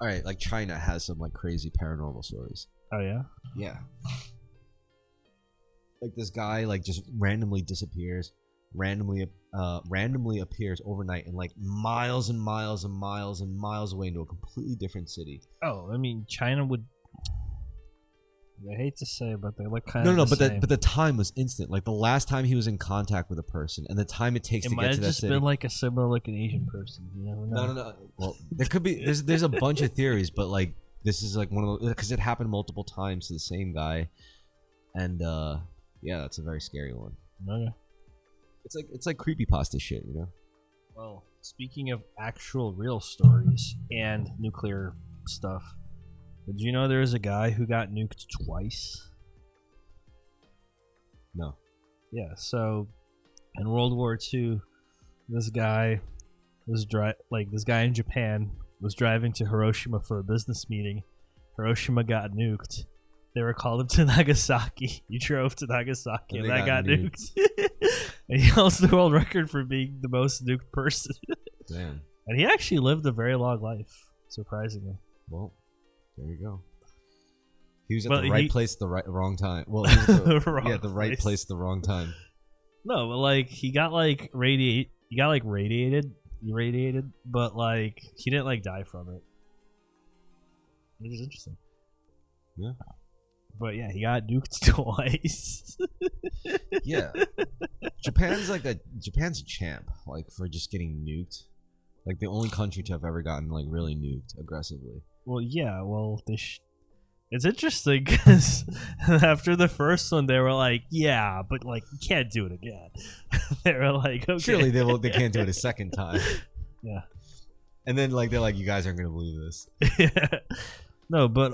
All right, like China has some like crazy paranormal stories. Oh yeah. Yeah. Like this guy like just randomly disappears, randomly appears overnight and like miles and miles and miles and miles away into a completely different city. Oh, I mean, China would. I hate to say, but they look kind of same. But the time was instant. Like the last time he was in contact with a person, and the time it takes to get to that city. It might have just been like a similar looking Asian person. You never know. No. Well, there could be. There's a bunch of theories, but like this is like one of those because it happened multiple times to the same guy, and yeah, that's a very scary one. Okay. It's like creepypasta shit, you know. Well, speaking of actual real stories and nuclear stuff, did you know there was a guy who got nuked twice? No. Yeah. So, in World War II, this guy in Japan was driving to Hiroshima for a business meeting. Hiroshima got nuked. They were called up to Nagasaki. He drove to Nagasaki and that got nuked. And he holds the world record for being the most nuked person. Damn. And he actually lived a very long life, surprisingly. Well, there you go. He was at the right place at the wrong time. Well, he was at the right place at the wrong time. No, but like he got like radiated, but like he didn't like die from it. Which is interesting. Yeah. But yeah, he got nuked twice. Yeah. Japan's a champ, like for just getting nuked. Like the only country to have ever gotten like really nuked aggressively. Well, yeah, it's interesting because after the first one, they were like, yeah, but like you can't do it again. They were like, okay. Surely they can't do it a second time. Yeah. And then like they're like, you guys aren't gonna believe this. Yeah. No, but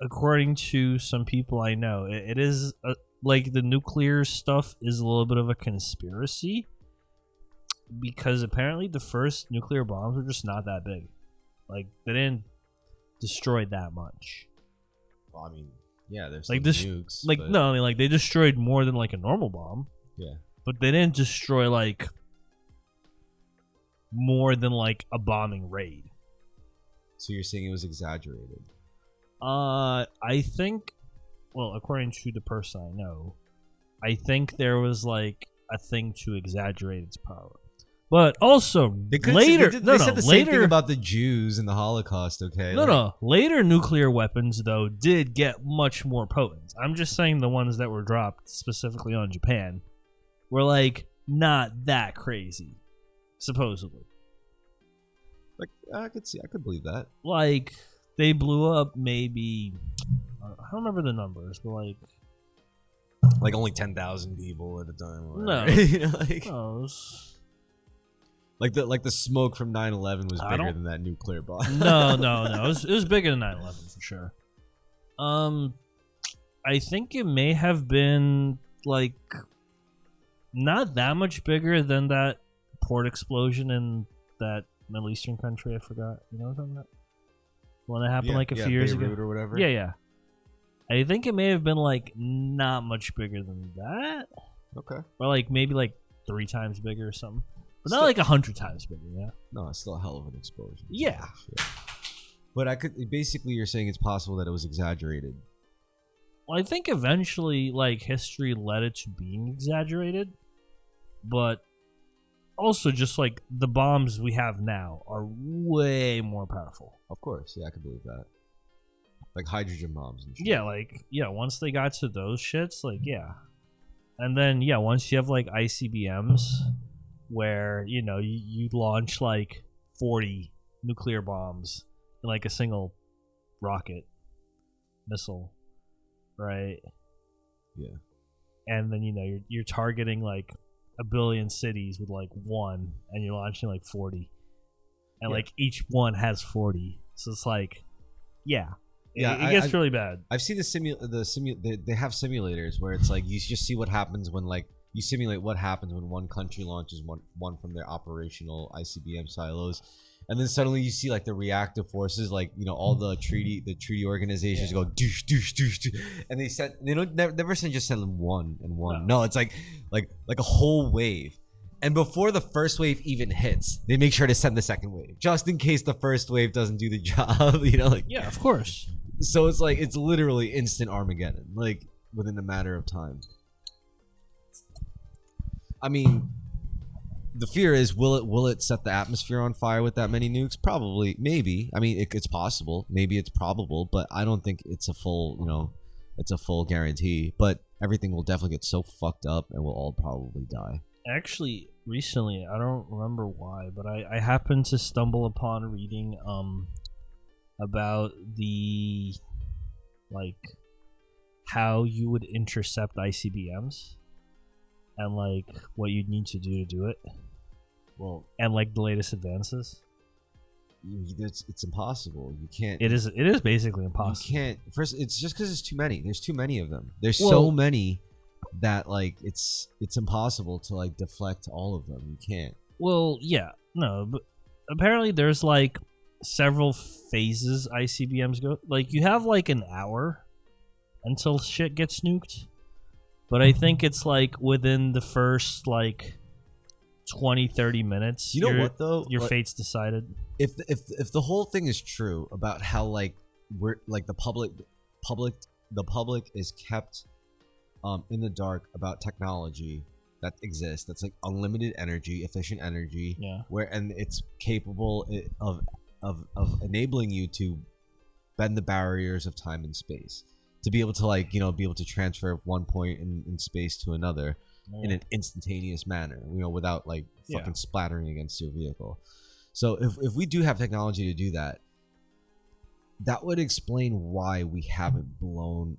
according to some people I know, it is like the nuclear stuff is a little bit of a conspiracy, because apparently the first nuclear bombs were just not that big. Like, they didn't destroy that much. Well, I mean, yeah, there's like nukes. Like, but... no, I mean, like, they destroyed more than like a normal bomb. Yeah. But they didn't destroy like more than like a bombing raid. So you're saying it was exaggerated? I think, well, according to the person I know, I think there was like a thing to exaggerate its power. But also later, they said the same thing about the Jews and the Holocaust. Okay, no, later nuclear weapons though did get much more potent. I'm just saying the ones that were dropped specifically on Japan were like not that crazy, supposedly. Like I could believe that. Like they blew up maybe, I don't remember the numbers, but like only 10,000 people at a time. No, you know, like, no, like the smoke from 9/11 was bigger than that nuclear bomb. No. It was bigger than 9/11 for sure. I think it may have been like not that much bigger than that port explosion in that Middle Eastern country. I forgot. You know what I'm talking about? The one that happened like a few years ago, or whatever. Yeah. I think it may have been like not much bigger than that. Okay. Or like maybe like 3 times bigger or something. But not like 100 times bigger, yeah. No, it's still a hell of an explosion. Yeah. But basically you're saying it's possible that it was exaggerated. Well, I think eventually like history led it to being exaggerated. But also just like the bombs we have now are way more powerful. Of course, yeah, I could believe that. Like hydrogen bombs and shit. Yeah, once they got to those shits, like, yeah. And then, yeah, once you have, like, ICBMs, where, you know, you launch, like, 40 nuclear bombs in, like, a single rocket missile, right? Yeah. And then, you know, you're targeting, like, a billion cities with, like, one, and you're launching, like, 40. And, like, each one has 40. So it's like, yeah. Yeah, it gets really bad. I've seen they have simulators where it's like you just see what happens when like you simulate what happens when one country launches one from their operational ICBM silos, and then suddenly you see like the reactive forces, like, you know, all the treaty organizations go doosh doosh doosh, doosh, and they don't never just send them one and one. No, it's like a whole wave. And before the first wave even hits, they make sure to send the second wave, just in case the first wave doesn't do the job. You know, like, yeah, of course. So it's like it's literally instant Armageddon, like within a matter of time. I mean, the fear is, will it set the atmosphere on fire with that many nukes? Probably, maybe. I mean, it's possible. Maybe it's probable, but I don't think it's a full guarantee. But everything will definitely get so fucked up, and we'll all probably die. Actually, recently, I don't remember why, but I happened to stumble upon reading about the, like, how you would intercept ICBMs and, like, what you'd need to do it. Well, and, like, the latest advances. It's impossible. You can't. It is basically impossible. You can't. First, it's just because there's too many. There's too many of them. There's so many that, like, it's impossible to, like, deflect all of them. You can't. Well, yeah. No, but apparently there's, like, several phases ICBMs go. Like, you have like an hour until shit gets nuked, but I think it's like within the first like 20-30 minutes, you know what though, your fate's decided. If the whole thing is true about how like we're like the public is kept in the dark about technology that exists, that's like unlimited energy, efficient energy, and it's capable of enabling you to bend the barriers of time and space, to be able to, like, you know, be able to transfer one point in space to another in an instantaneous manner, you know, without like fucking splattering against your vehicle. So if we do have technology to do that, that would explain why we haven't blown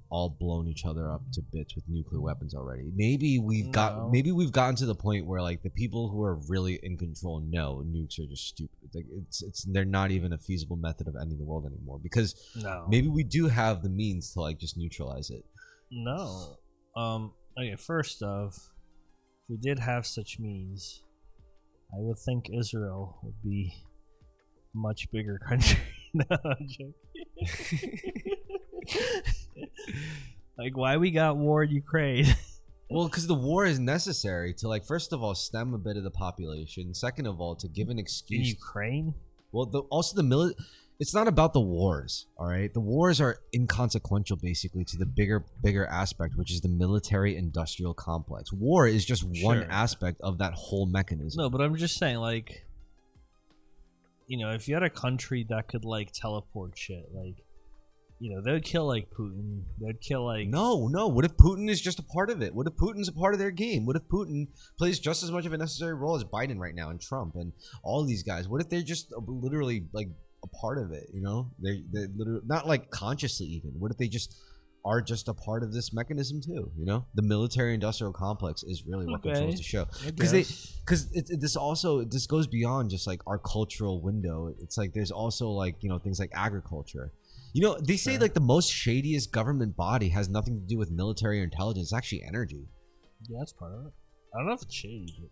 each other up to bits with nuclear weapons already. Maybe we've gotten to the point where, like, the people who are really in control know nukes are just stupid. Like, they're not even a feasible method of ending the world anymore, because maybe we do have the means to, like, just neutralize it. No. Okay, first off, if we did have such means, I would think Israel would be a much bigger country. No, I'm joking. Like, why we got war in Ukraine? Well, because the war is necessary to, like, first of all, stem a bit of the population. Second of all, to give an In excuse. Ukraine? Well, also the military. It's not about the wars, all right? The wars are inconsequential, basically, to the bigger aspect, which is the military-industrial complex. War is just one Sure. aspect of that whole mechanism. No, but I'm just saying, like, you know, if you had a country that could, like, teleport shit, like, you know, they would kill, like, Putin. They'd kill, like... No. What if Putin is just a part of it? What if Putin's a part of their game? What if Putin plays just as much of a necessary role as Biden right now and Trump and all these guys? What if they're just literally, like, a part of it, you know? They're literally not, like, consciously even. What if they just are just a part of this mechanism too, you know? The military-industrial complex is really what controls the show. Because this goes beyond just, like, our cultural window. It's like there's also, like, you know, things like agriculture. You know, they say, like, the most shadiest government body has nothing to do with military or intelligence. It's actually energy. Yeah, that's part of it. I don't know if it's shady.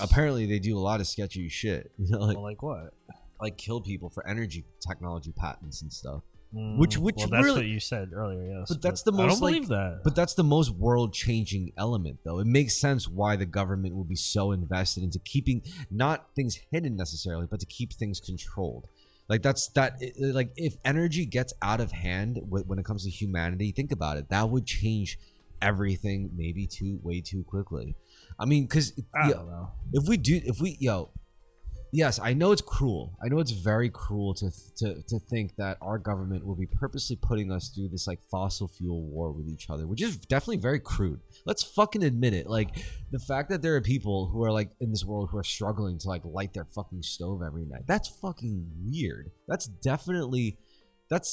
Apparently they do a lot of sketchy shit. You know, like, well, like what? Like kill people for energy technology patents and stuff. Which well, that's really, what you said earlier, yes. But that's the most. I don't like, believe that. But that's the most world-changing element, though. It makes sense why the government will be so invested into keeping not things hidden necessarily, but to keep things controlled. Like like if energy gets out of hand when it comes to humanity, think about it. That would change everything maybe way too quickly. I mean, because I don't know. Yes, I know it's cruel. I know it's very cruel to think that our government will be purposely putting us through this, like, fossil fuel war with each other, which is definitely very crude. Let's fucking admit it. Like, the fact that there are people who are, like, in this world who are struggling to, like, light their fucking stove every night. That's fucking weird. That's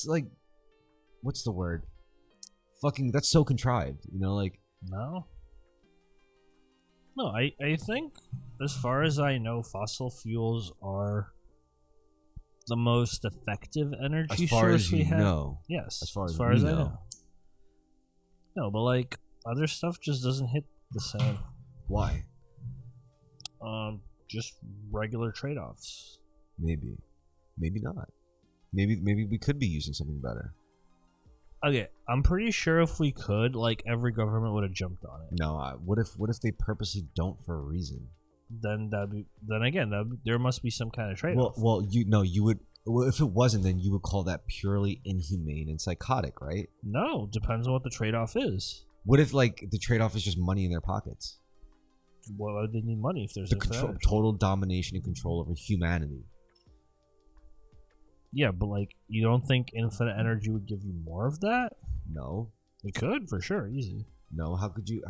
like, what's the word? Fucking, that's so contrived, you know, like. No, I think, as far as I know, fossil fuels are the most effective energy source we have. Know. Yes, as far as I know. No, but, like, other stuff just doesn't hit the same. Why? Just regular trade-offs. Maybe not. Maybe we could be using something better. Okay, I'm pretty sure if we could, like, every government would have jumped on it. No, what if they purposely don't for a reason? Then there must be some kind of trade-off. Well, you would. Well, if it wasn't, then you would call that purely inhumane and psychotic, right? No, depends on what the trade-off is. What if, like, the trade-off is just money in their pockets? Why would they need money if there's total domination and control over humanity? Yeah, but, like, you don't think infinite energy would give you more of that? No. It could, for sure, easy. No, how could you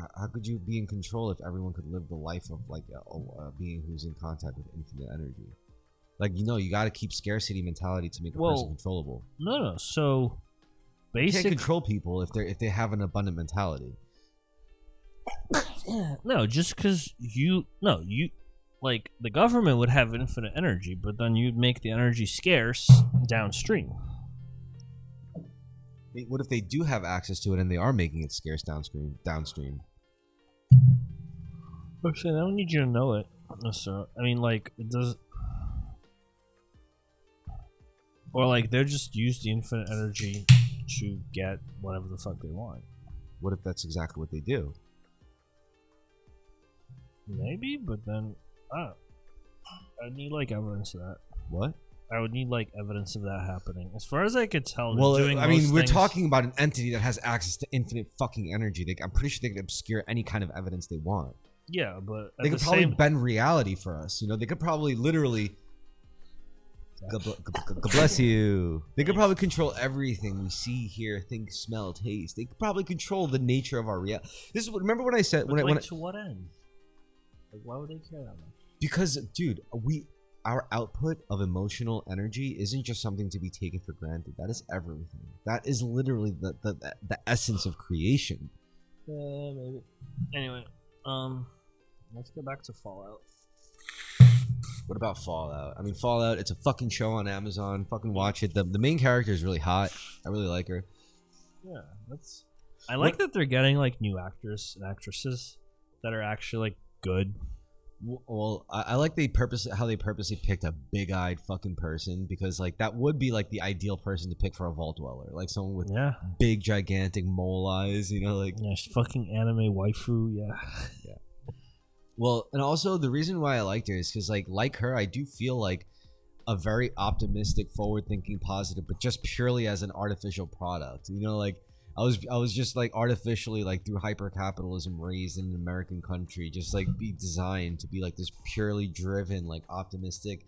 be in control if everyone could live the life of, like, a being who's in contact with infinite energy? Like, you know, you got to keep scarcity mentality to make a person controllable. No. So, you can't control people if they have an abundant mentality. No, just because like, the government would have infinite energy, but then you'd make the energy scarce downstream. What if they do have access to it and they are making it scarce downstream? Actually, I don't need you to know it. So, I mean, like, it does... Or, like, they'll just use the infinite energy to get whatever the fuck they want. What if that's exactly what they do? Maybe, but then... I'd need, like, evidence of that. What? I would need, like, evidence of that happening. As far as I could tell, we're talking about an entity that has access to infinite fucking energy. I'm pretty sure they could obscure any kind of evidence they want. Yeah, but they could probably bend reality for us. You know, they could probably literally... God bless you. They could probably control everything we see, hear, think, smell, taste. They could probably control the nature of our reality. Remember when I said... to what end? Like, why would they care that much? Because, dude, our output of emotional energy isn't just something to be taken for granted. That is everything. That is literally the essence of creation. Maybe. Anyway, let's get back to Fallout. What about Fallout? I mean, Fallout, it's a fucking show on Amazon. Fucking watch it. The main character is really hot. I really like her. Yeah, I like that they're getting, like, new actors and actresses that are actually, like, good. Well, I like how they purposely picked a big-eyed fucking person, because like that would be like the ideal person to pick for a vault dweller, like someone with Yeah. big gigantic mole eyes, you know, like Yeah, she's fucking anime waifu. Yeah. well, and also the reason why I liked her is because like her, I do feel like a very optimistic, forward-thinking, positive, but just purely as an artificial product. You know, like I was just like artificially, like through hyper capitalism, raised in an American country, just like be designed to be like this purely driven, like optimistic.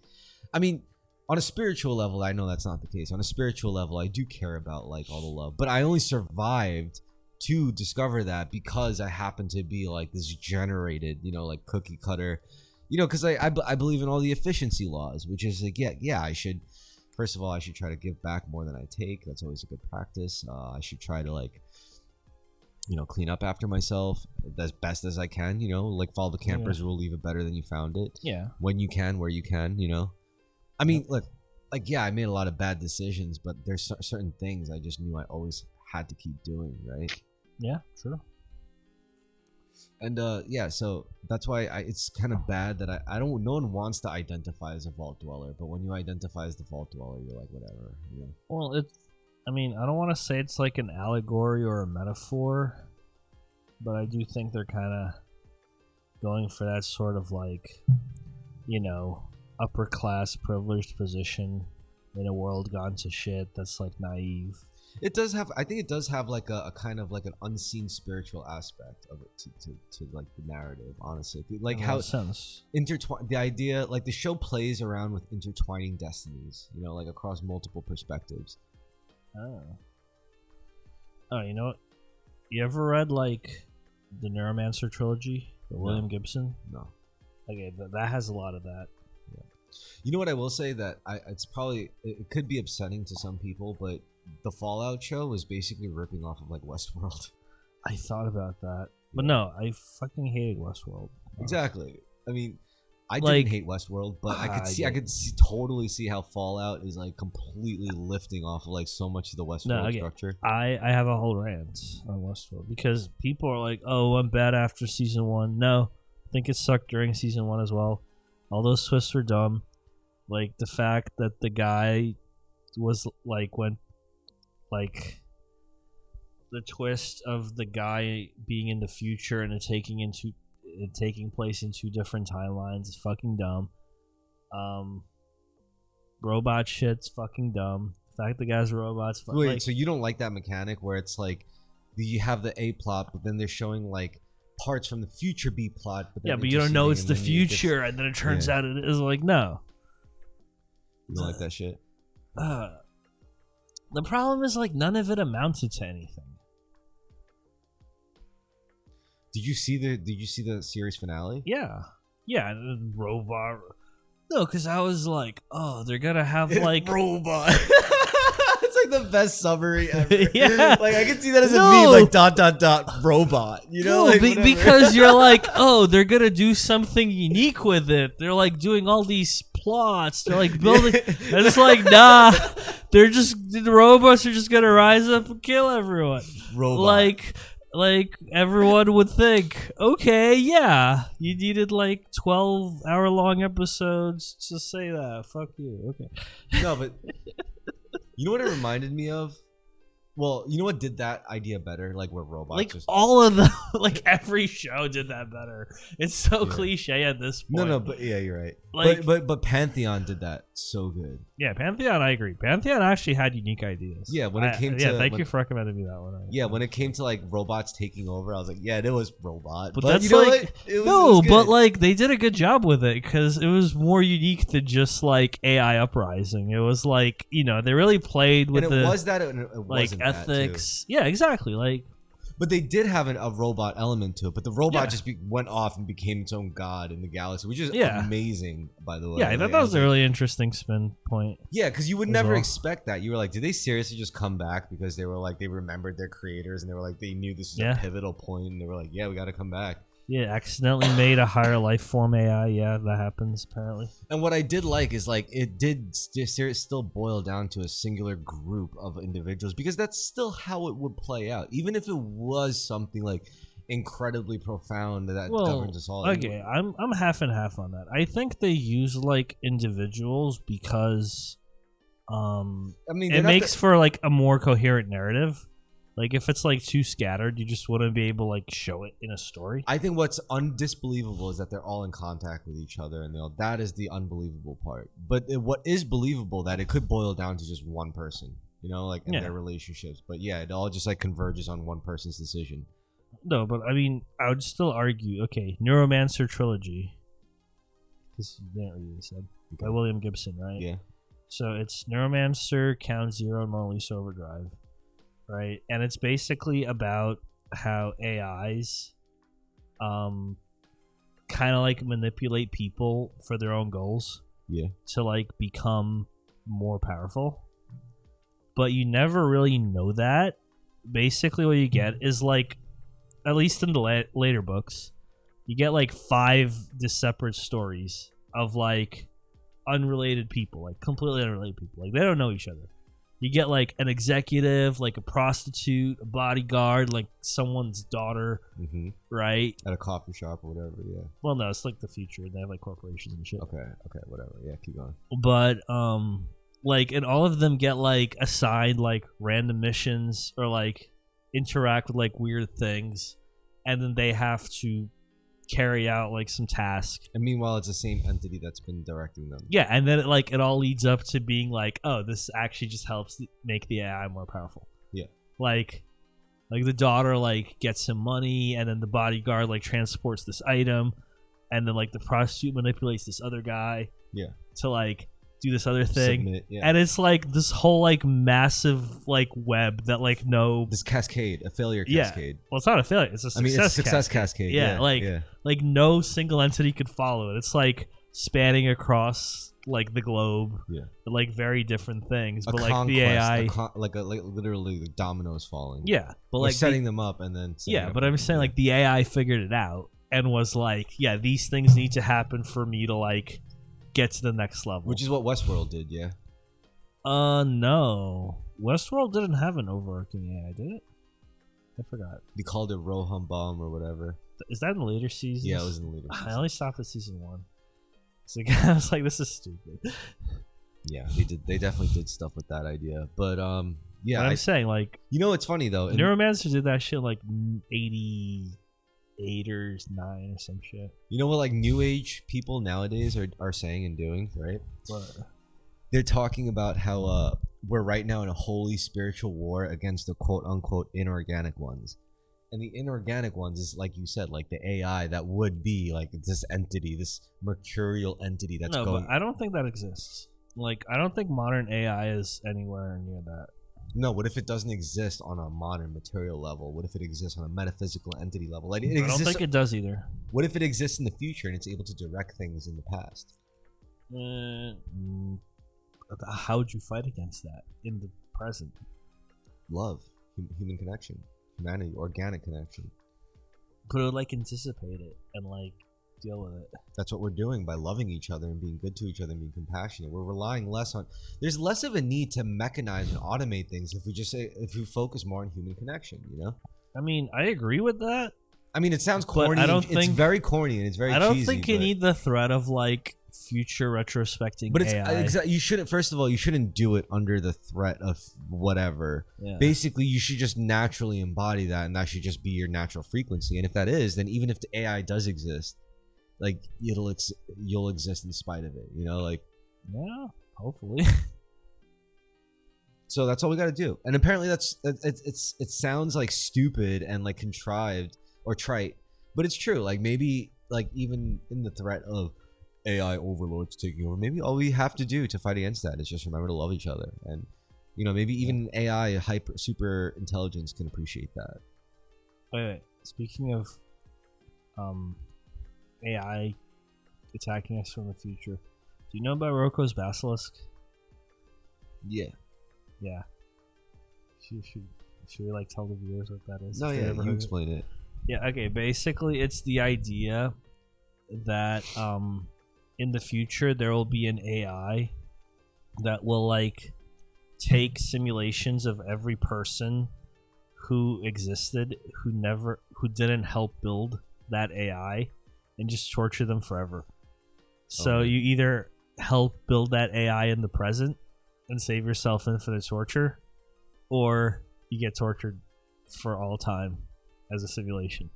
I mean, on a spiritual level, I know that's not the case. On a spiritual level, I do care about like all the love, but I only survived to discover that because I happen to be like this generated, you know, like cookie cutter, you know, because I believe in all the efficiency laws, which is like, yeah, I should, first of all, I should try to give back more than I take. That's always a good practice. I should try to like, you know, clean up after myself as best as I can, you know, like follow the campers rule, leave it better than you found it. Yeah. When you can, where you can, you know. I mean, look, like, yeah, I made a lot of bad decisions, but there's certain things I just knew I always had to keep doing, right? Yeah, true. And yeah, so that's why it's kind of bad that I don't. No one wants to identify as a vault dweller, but when you identify as the vault dweller, you're like, whatever, you know. Well, I mean, I don't want to say it's like an allegory or a metaphor, but I do think they're kind of going for that sort of like, you know, upper class privileged position in a world gone to shit that's like naive. It does have, I think it does have like a kind of like an unseen spiritual aspect of it to like the narrative, honestly. Like how the idea, like the show plays around with intertwining destinies, you know, like across multiple perspectives. Oh, you know what? You ever read like the Neuromancer trilogy, the William Gibson? No. Okay, that has a lot of that. Yeah. You know what I will say, that it could be upsetting to some people, but the Fallout show was basically ripping off of like Westworld. I thought about that, but no, I fucking hated Westworld. Exactly. I mean, I Like, didn't hate Westworld, but I could totally see how Fallout is like completely lifting off of like so much of the Westworld structure. I have a whole rant on Westworld because people are like, "Oh, I'm bad after season 1." No, I think it sucked during season 1 as well. All those twists were dumb. Like the fact that the guy was like the twist of the guy being in the future and it taking place in 2 different timelines is fucking dumb. Robot shit's fucking dumb. The fact the guy's robots. Wait, like, so you don't like that mechanic where it's like you have the A plot, but then they're showing like parts from the future B plot. But but you don't know it's the future, and then it turns out it is. Like, no. You don't like that shit? The problem is like none of it amounted to anything. Did you see the series finale? Yeah, robot. No, because I was like, oh, they're gonna have like robot. It's like the best summary ever. Yeah, like I can see that as a meme, like ... robot. You know, no, like, because you're like, oh, they're gonna do something unique with it. They're like doing all these plots. They're like building. And it's like, nah, the robots are just gonna rise up and kill everyone. Robot. Like everyone would think, okay, yeah, you needed like 12-hour-long episodes to say that. Fuck you. Okay. No, but you know what it reminded me of? Well, you know what did that idea better? Like where robots like just... all of them, like every show did that better. It's so cliche at this point. No, but yeah, you're right. Like, but Pantheon did that so good. Yeah, Pantheon, I agree. Pantheon actually had unique ideas. Yeah, when it came to... Yeah, thank you for recommending me that one. Yeah, when it came to like robots taking over, I was like, yeah, it was robot. But that's like... but like they did a good job with it because it was more unique than just like AI uprising. It was like, you know, they really played with like ethics. Yeah, exactly. Like... But they did have a robot element to it, but the robot just went off and became its own god in the galaxy, which is amazing, by the way. Yeah, I thought that was a really interesting spin point. Yeah, because you would never expect that. You were like, did they seriously just come back because they were like, they remembered their creators and they were like, they knew this was a pivotal point and they were like, yeah, we got to come back. Yeah, accidentally made a higher life form AI. Yeah, that happens apparently. And what I did like is like it did still boil down to a singular group of individuals because that's still how it would play out. Even if it was something like incredibly profound that Well, governs us all. okay, I'm half and half on that. I think they use like individuals because I mean, it makes for like a more coherent narrative. Like if it's like too scattered, you just wouldn't be able to like show it in a story. I think what's undisbelievable is that they're all in contact with each other, and that is the unbelievable part. But what is believable that it could boil down to just one person, like in their relationships. But yeah, it all just like converges on one person's decision. No, but I mean, I would still argue. Okay, Neuromancer trilogy, because you didn't read this, said by William Gibson, right? Yeah. So it's Neuromancer, Count Zero, and Mona Lisa Overdrive. Right, and it's basically about how AIs kind of like manipulate people for their own goals. Yeah. To like become more powerful. But you never really know that. Basically what you get is like, at least in the later books, you get like 5 separate stories of like unrelated people, like completely unrelated people. Like they don't know each other. You get like an executive, like a prostitute, a bodyguard, like someone's daughter, right? At a coffee shop or whatever, yeah. Well, no, it's like the future. They have like corporations and shit. Okay, whatever. Yeah, keep going. But like, and all of them get like assigned like random missions or like interact with like weird things, and then they have to carry out like some task. And meanwhile, it's the same entity that's been directing them. Yeah, and then it all leads up to being like, oh, this actually just helps make the AI more powerful. Yeah. Like the daughter like gets some money, and then the bodyguard like transports this item, and then like the prostitute manipulates this other guy. Yeah. To like do this other thing. Submit, yeah. And it's like this whole like massive like web that like this cascade, a failure cascade. Well, it's not a failure, it's a success cascade. Yeah, like no single entity could follow it. It's like spanning across like the globe. Yeah. Like very different things. But conquest, like the AI like literally the dominoes falling. Yeah. But we're like setting them up and then but I'm saying like the AI figured it out and was like, yeah, these things need to happen for me to like get to the next level. Which is what Westworld did, yeah? No. Westworld didn't have an overarching AI, did it? I forgot. They called it Roham Bomb or whatever. Is that in the later seasons? Yeah, it was in the later seasons. I only stopped at season 1. So I was like, this is stupid. Yeah, they definitely did stuff with that idea. But yeah. But I'm saying, like, it's funny though. Neuromancer did that shit like 88 or 9 or some shit. You know what like new age people nowadays are saying and doing, right? What? They're talking about how we're right now in a holy spiritual war against the quote unquote inorganic ones. And the inorganic ones is like you said, like the AI that would be like this entity, this mercurial entity that's going. But I don't think that exists. Like I don't think modern AI is anywhere near that. No, what if it doesn't exist on a modern material level? What if it exists on a metaphysical entity level? Like I don't think it does either. What if it exists in the future and it's able to direct things in the past? How would you fight against that in the present? Love, human connection, humanity, organic connection. But it would like anticipate it and like deal with it. That's what we're doing by loving each other and being good to each other and being compassionate. We're relying less on. There's less of a need to mechanize and automate things if we focus more on human connection. I mean, I agree with that. I mean, it sounds corny. It's very corny and it's very. I don't cheesy, think you need the threat of like future retrospecting. But it's AI. You shouldn't. First of all, you shouldn't do it under the threat of whatever. Yeah. Basically, you should just naturally embody that, and that should just be your natural frequency. And if that is, then even if the AI does exist, like you'll exist in spite of it. Like yeah, hopefully. So that's all we got to do. And apparently, it sounds like stupid and like contrived or trite, but it's true. Like maybe like even in the threat of AI overlords taking over, maybe all we have to do to fight against that is just remember to love each other. And maybe even AI super intelligence can appreciate that. Wait. Speaking of AI attacking us from the future, do you know about Roko's basilisk? Yeah. Should we like tell the viewers what that is? No, yeah, you explain it. Yeah, okay. Basically, it's the idea that in the future there will be an AI that will like take simulations of every person who existed who didn't help build that AI and just torture them forever. So Okay. you either help build that AI in the present and save yourself infinite torture, or you get tortured for all time as a simulation.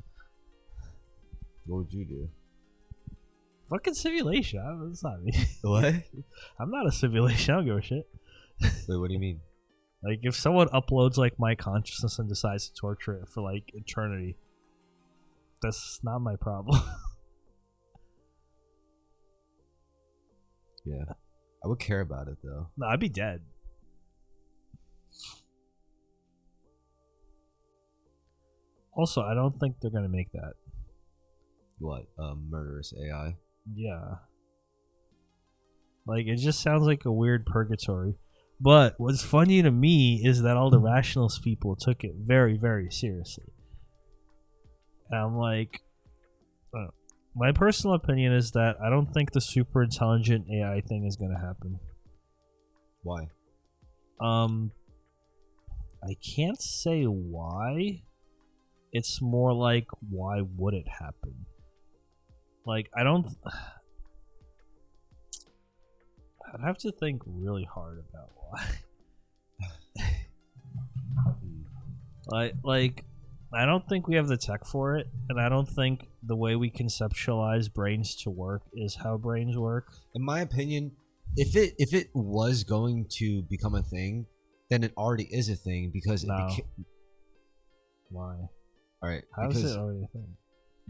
What would you do? Fucking simulation. That's not me. What? I'm not a simulation. I don't give a shit. Wait, what do you mean? Like, if someone uploads, like, my consciousness and decides to torture it for, like, eternity, that's not my problem. Yeah. I would care about it, though. No, I'd be dead. Also, I don't think they're gonna make that. What? Murderous AI? Yeah. Like, it just sounds like a weird purgatory. But what's funny to me is that all the rationalist people took it very, very seriously. And I'm like, my personal opinion is that I don't think the super intelligent AI thing is gonna happen. Why? I can't say why. It's more like, why would it happen? Like, I'd have to think really hard about why. like, I don't think we have the tech for it, and I don't think the way we conceptualize brains to work is how brains work. In my opinion, if it was going to become a thing, then it already is a thing because it No. became. Why? All right. How because, is it already a thing?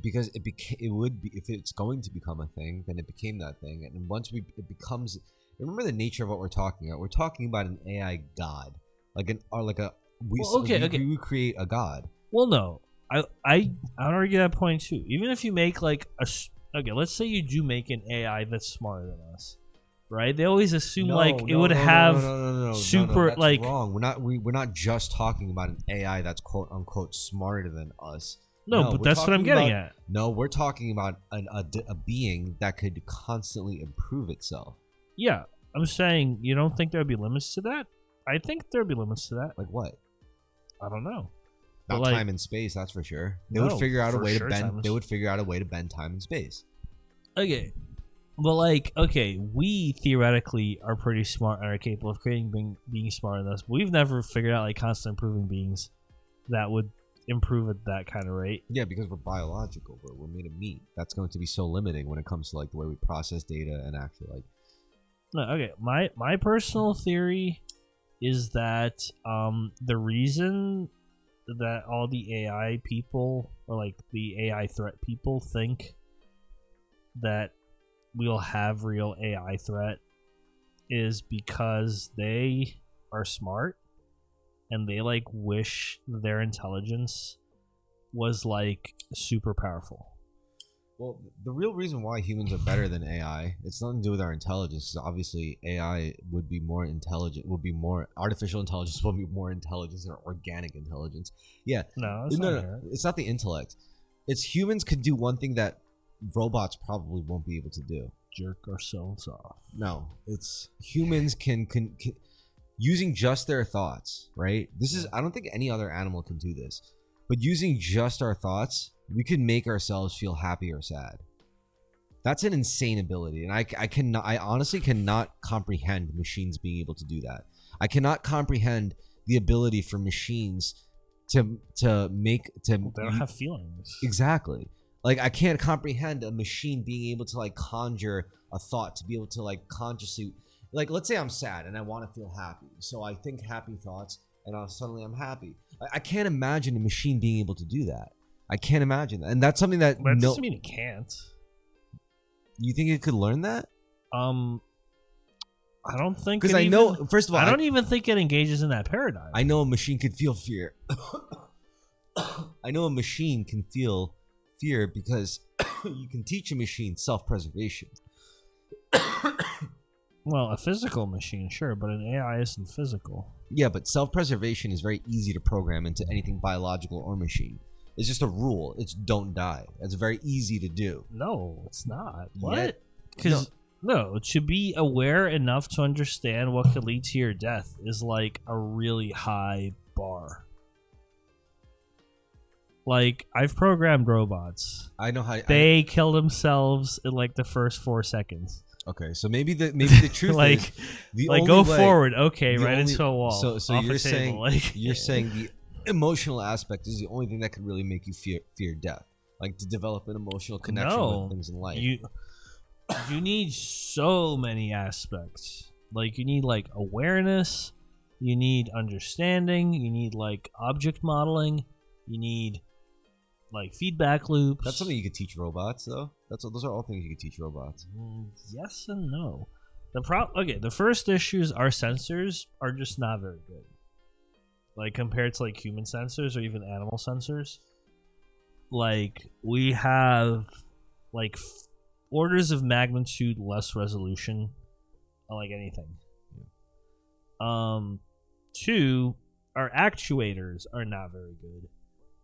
Because it would be, if it's going to become a thing, then it became that thing, and once it becomes. Remember the nature of what we're talking about. We're talking about an AI god, we would create a god. Well, no, I argue that point too. Even if you make like let's say you do make an AI that's smarter than us, right? They always assume it would have super that's like wrong. We're not just talking about an AI that's quote unquote smarter than us. No, but that's what I'm getting at. No, we're talking about a being that could constantly improve itself. Yeah, I'm saying you don't think there'd be limits to that? I think there'd be limits to that. Like what? I don't know. Not But, time and space, that's for sure. They No, would figure out a for way sure to bend. time They and- would figure out a way to bend time and space. Okay. Well, we theoretically are pretty smart and are capable of creating being smarter than us. But we've never figured out like constant improving beings that would improve at that kind of rate. Yeah, because we're biological, but we're made of meat. That's going to be so limiting when it comes to like the way we process data and actually like. No, okay. My personal theory is that the reason that all the AI people or like the AI threat people think that we'll have real AI threat is because they are smart and they like wish their intelligence was like super powerful. Well, the real reason why humans are better than AI, it's nothing to do with our intelligence. Because obviously, AI would be more intelligent. Artificial intelligence will be more intelligent than organic intelligence. Yeah, No, it's not the intellect. It's humans could do one thing that robots probably won't be able to do. Jerk ourselves off. No, it's humans can using just their thoughts. Right. I don't think any other animal can do this, but using just our thoughts, we can make ourselves feel happy or sad. That's an insane ability, and I honestly cannot comprehend machines being able to do that. I cannot comprehend the ability for machines to make. They don't have feelings. Exactly. Like, I can't comprehend a machine being able to like conjure a thought, to be able to like consciously, like, let's say I'm sad and I want to feel happy, so I think happy thoughts, and suddenly I'm happy. I can't imagine a machine being able to do that. I can't imagine that, and that's something that. That doesn't mean it can't. You think it could learn that? I don't think because I know. First of all, I don't even think it engages in that paradigm. I know a machine could feel fear. I know a machine can feel fear because you can teach a machine self-preservation. Well, a physical machine, sure, but an AI isn't physical. Yeah, but self-preservation is very easy to program into anything biological or machine. It's just a rule. It's don't die. It's very easy to do. No, it's not. What? Because no, to be aware enough to understand what could lead to your death is like a really high bar. Like, I've programmed robots. I know how they kill themselves in like the first 4 seconds. Okay, so maybe the truth like, is the like only go way, forward. Okay, right into a wall. So you're saying you're saying the emotional aspect is the only thing that could really make you fear death, like to develop an emotional connection with things in life. You need so many aspects. Like, you need like awareness, you need understanding, you need like object modeling, you need like feedback loops. That's something you could teach robots, though. Those are all things you could teach robots. Yes and no. The first issues, our sensors are just not very good. Like, compared to like human sensors or even animal sensors. Like, we have like orders of magnitude less resolution on like anything. Two, our actuators are not very good.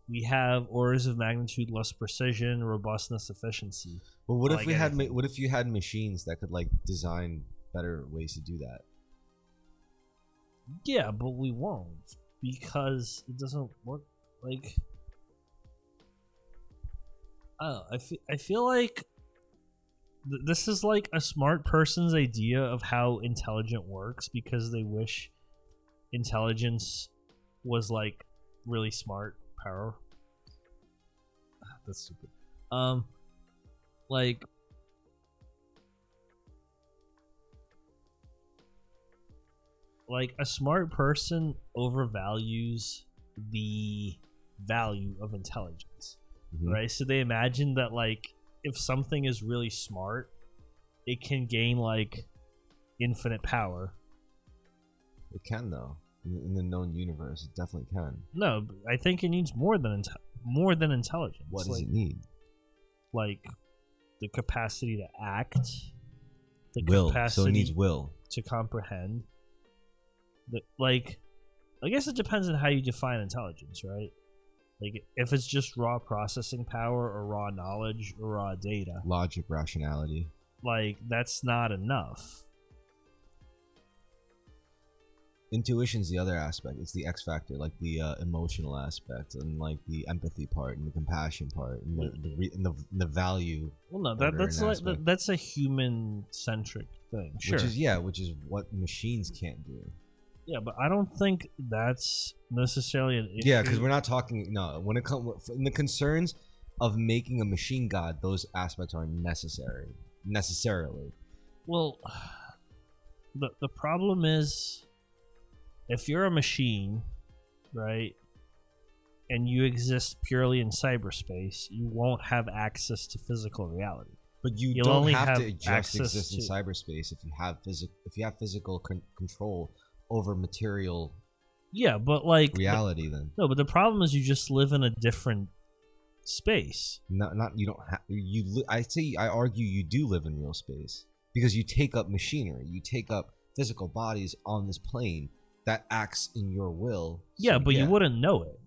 We have orders of magnitude less precision, robustness, efficiency. Well, what if what if you had machines that could like design better ways to do that? Yeah, but we won't, because it doesn't work. Like, I feel like this is like a smart person's idea of how intelligent works, because they wish intelligence was like really smart power. That's stupid. Like, a smart person overvalues the value of intelligence, right? So they imagine that like if something is really smart, it can gain like infinite power. It can, though. In the known universe, it definitely can. No, I think it needs more than intelligence. What does it need? Like the capacity to act, the will. capacity So it needs will to comprehend. Like, I guess it depends on how you define intelligence, right? Like, if it's just raw processing power or raw knowledge or raw data, logic, rationality, like, that's not enough. Intuition's the other aspect. It's the X factor, like the emotional aspect, and like the empathy part, and the compassion part, and the value. Well, no, that's a human centric thing. Sure, which is what machines can't do. Yeah, but I don't think that's necessarily an issue. Yeah, because we're not talking. No, when it comes in the concerns of making a machine god, those aspects are necessarily. Well, the problem is, if you're a machine, right, and you exist purely in cyberspace, you won't have access to physical reality. But you'll don't have to just exist in cyberspace if you have physical control over material. Yeah, but like reality. Then no, but the problem is you just live in a different space. Not you don't have you. I argue you do live in real space because you take up machinery, you take up physical bodies on this plane that acts in your will. Yeah, but you wouldn't know it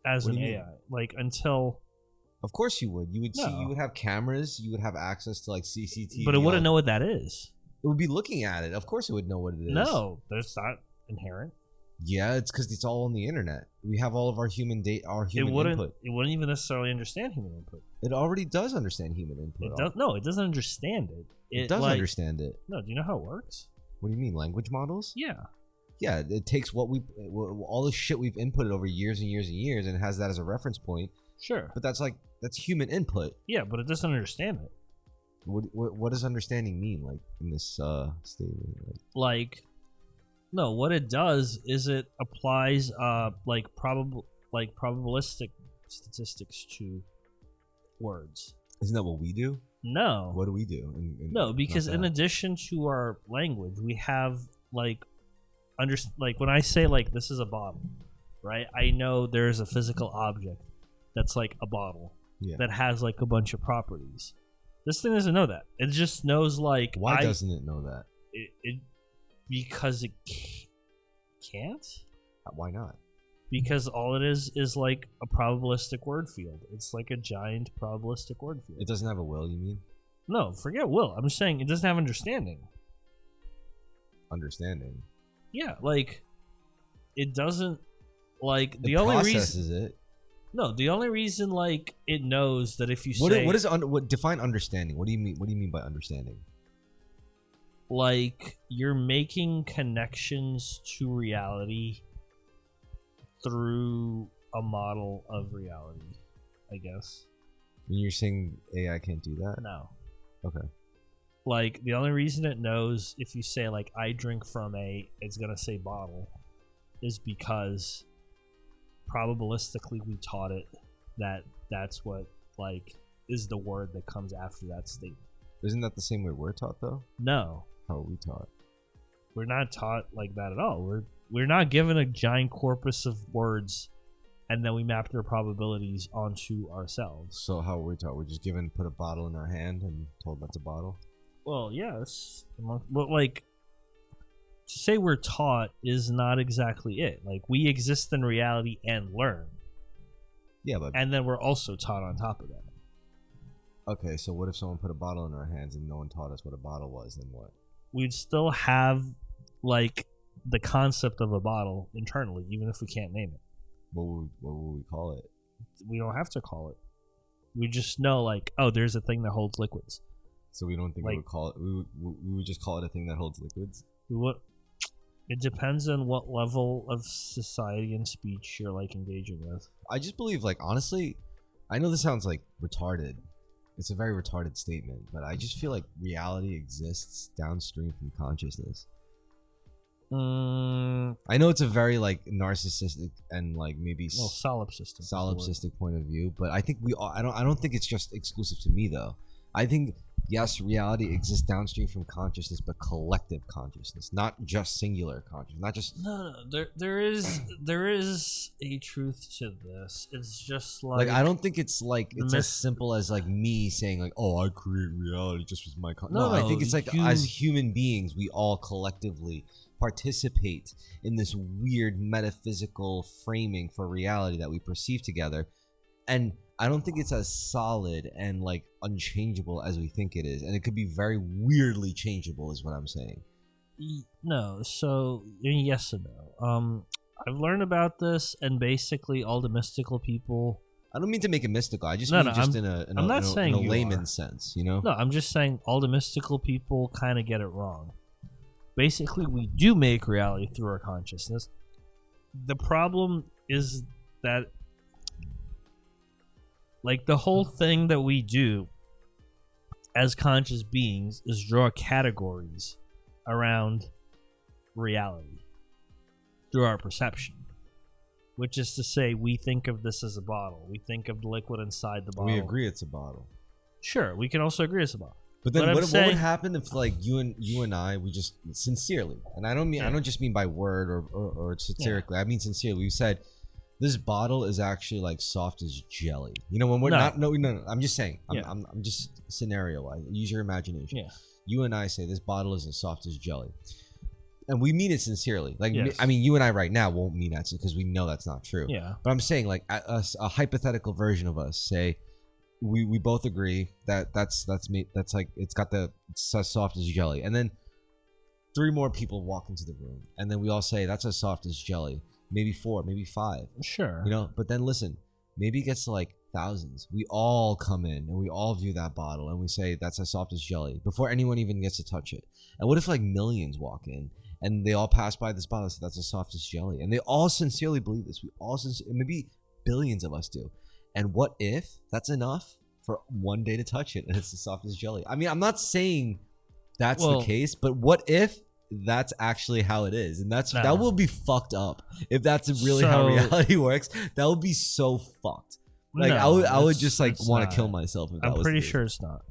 as an AI, like, until. Of course you would. You would see. You would have cameras. You would have access to like CCTV. But it wouldn't know what that is. It would be looking at it. Of course it would know what it is. No, that's not inherent. Yeah, it's because it's all on the internet. We have all of our human data, our human input. It wouldn't even necessarily understand human input. It already does understand human input. It doesn't understand it. It does understand it. No, do you know how it works? What do you mean, language models? Yeah. Yeah, it takes all the shit we've inputted over years and years and years, and has that as a reference point. Sure. But that's human input. Yeah, but it doesn't understand it. What does understanding mean, like, in this statement? No, what it does is it applies probabilistic statistics to words. Isn't that what we do? No. What do we do? No, because in addition to our language, we have when I say like this is a bottle, right? I know there's a physical object that's like a bottle that has like a bunch of properties. This thing doesn't know that. It just knows like. Why doesn't it know that? Because it can't. Why not? Because all it is like a probabilistic word field. It's like a giant probabilistic word field. It doesn't have a will, you mean? No, forget will. I'm just saying it doesn't have understanding. Understanding? Yeah, like it doesn't. Like the only reason processes it. No, the only reason like it knows that if you What say what is what define understanding? What do you mean? What do you mean by understanding? like you're making connections to reality through a model of reality, I guess. When you're saying AI can't do that? No. Okay. Like the only reason it knows if you say like I drink from it's gonna say bottle is because probabilistically we taught it that that's what like is the word that comes after that statement. Isn't that the same way we're taught though? No. How are we taught? We're not taught like that at all. We're not given a giant corpus of words and then we map their probabilities onto ourselves. So how are we taught? We're just put a bottle in our hand and told that's a bottle? Well, yes. But like to say we're taught is not exactly it. Like we exist in reality and learn. Yeah, but and then we're also taught on top of that. okay, so what if someone put a bottle in our hands and no one taught us what a bottle was? Then what? We'd still have like the concept of a bottle internally, even if we can't name it. What would we call it? We don't have to call it. We just know like, oh, there's a thing that holds liquids. So we don't think we would call it. We would just call it a thing that holds liquids. We would. It depends on what level of society and speech you're like engaging with. I just believe, like, honestly, I know this sounds like retarded. It's a very retarded statement, but I just feel like reality exists downstream from consciousness. I know it's a very like narcissistic and like maybe solipsistic point of view, but I think we all. I don't think it's just exclusive to me though. I think yes, reality exists downstream from consciousness, but collective consciousness, not just singular consciousness, not just. No. There is a truth to this. It's just like I don't think it's like it's as simple as like me saying like, oh, I create reality just with my. No, I think it's like as human beings, we all collectively participate in this weird metaphysical framing for reality that we perceive together, and I don't think it's as solid and like unchangeable as we think it is, and it could be very weirdly changeable is what I'm saying. No, so yes and no. I've learned about this, and basically all the mystical people. I don't mean to make it mystical. I just mean just in a layman's sense, you know. No, I'm just saying all the mystical people kind of get it wrong. Basically, we do make reality through our consciousness. The problem is that like the whole thing that we do as conscious beings is draw categories around reality through our perception, which is to say we think of this as a bottle. We think of the liquid inside the bottle. We agree it's a bottle. Sure, we can also agree it's a bottle. But then what would happen if like you and I, we just sincerely, and I don't just mean by word or satirically, I mean sincerely, we said this bottle is actually like soft as jelly. You know, when we're no, I'm just saying. I'm just scenario wise. Use your imagination. Yeah. You and I say this bottle is as soft as jelly, and we mean it sincerely. Like, yes. I mean, you and I right now won't mean that because we know that's not true. Yeah. But I'm saying like a hypothetical version of us say we both agree that that's like it's as soft as jelly, and then 3 more people walk into the room, and then we all say that's as soft as jelly. Maybe 4, maybe 5. Sure. You know, but then listen, maybe it gets to like thousands. We all come in and we all view that bottle and we say that's as soft as jelly before anyone even gets to touch it. And what if like millions walk in and they all pass by this bottle and say that's as soft as jelly, and they all sincerely believe this? Maybe billions of us do. And what if that's enough for one day to touch it and it's as soft as jelly? I mean, I'm not saying that's the case, but what if that's actually how it is? And that will be fucked up if that's really how reality works. That would be so fucked. Like I would just like want to kill myself if that was. I'm pretty sure it's not.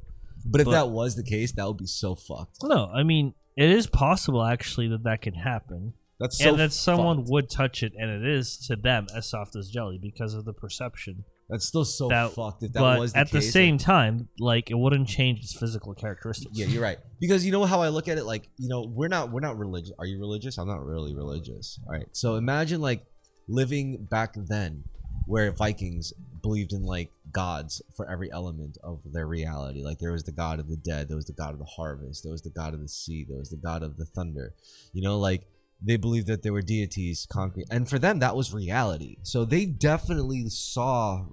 But if that was the case, that would be so fucked. No, I mean it is possible actually that can happen. That's so and that someone fucked. would touch it, and it is to them as soft as jelly because of the perception. That's still so fucked if that was the case. But at the same time, like it wouldn't change its physical characteristics. Yeah, you're right. Because you know how I look at it, like, you know, we're not religious. Are you religious? I'm not really religious. All right. So imagine like living back then where Vikings believed in like gods for every element of their reality. Like there was the god of the dead, there was the god of the harvest, there was the god of the sea, there was the god of the thunder. You know, like they believed that there were deities conquering, and for them that was reality. So they definitely saw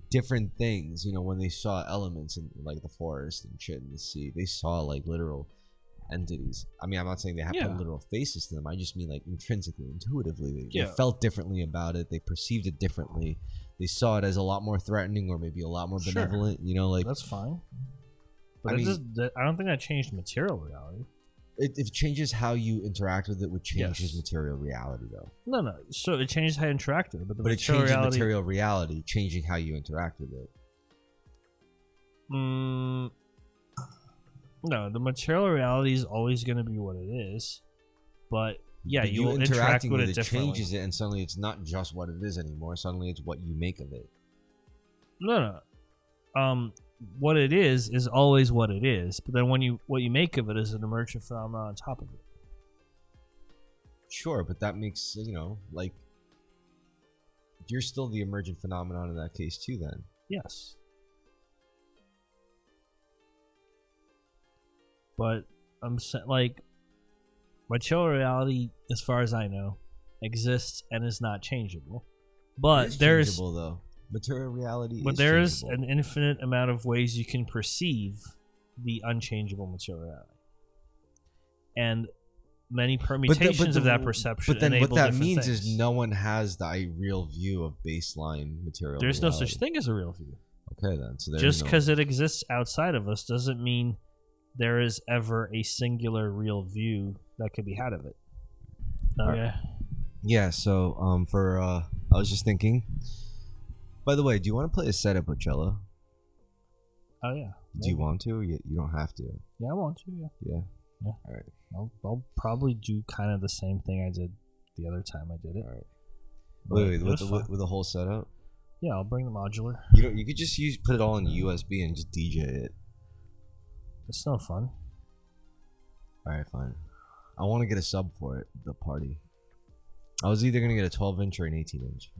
different things, you know, when they saw elements in like the forest and shit in the sea. They saw like literal entities. I mean, I'm not saying they have literal faces to them. I just mean like intrinsically, intuitively, they felt differently about it. They perceived it differently. They saw it as a lot more threatening or maybe a lot more benevolent. You know, like that's fine. But I don't think that changed material reality. It changes how you interact with it, would change his material reality, though. No. So it changes how you interact with it, but it changes material reality, changing how you interact with it. No, the material reality is always going to be what it is, but yeah, you will interact with it differently. Changes it, and suddenly it's not just what it is anymore. Suddenly it's what you make of it. No. What it is always what it is, but then what you make of it is an emergent phenomenon on top of it. Sure, but that makes, you know, like, you're still the emergent phenomenon in that case too, then. Yes. But I'm like, material reality, as far as I know, exists and is not changeable. But there's changeable, though. Material reality but there's an infinite amount of ways you can perceive the unchangeable material reality, and many permutations of that perception. But then what that means things. is no one has the real view of baseline material there's reality. No such thing as a real view. Okay, then. So just because it exists outside of us doesn't mean there is ever a singular real view that could be had of it. Okay. Yeah, so I was just thinking. By the way, do you want to play a set at Coachella? Oh yeah. Maybe. Do you want to? You don't have to. Yeah, I want to. Yeah. Yeah. All right. I'll probably do kind of the same thing I did the other time I did it. All right. Wait, with the whole setup? Yeah, I'll bring the modular. You could just put it all in USB and just DJ it. It's no fun. All right, fine. I want to get a sub for it. The party. I was either gonna get a 12-inch or an 18-inch.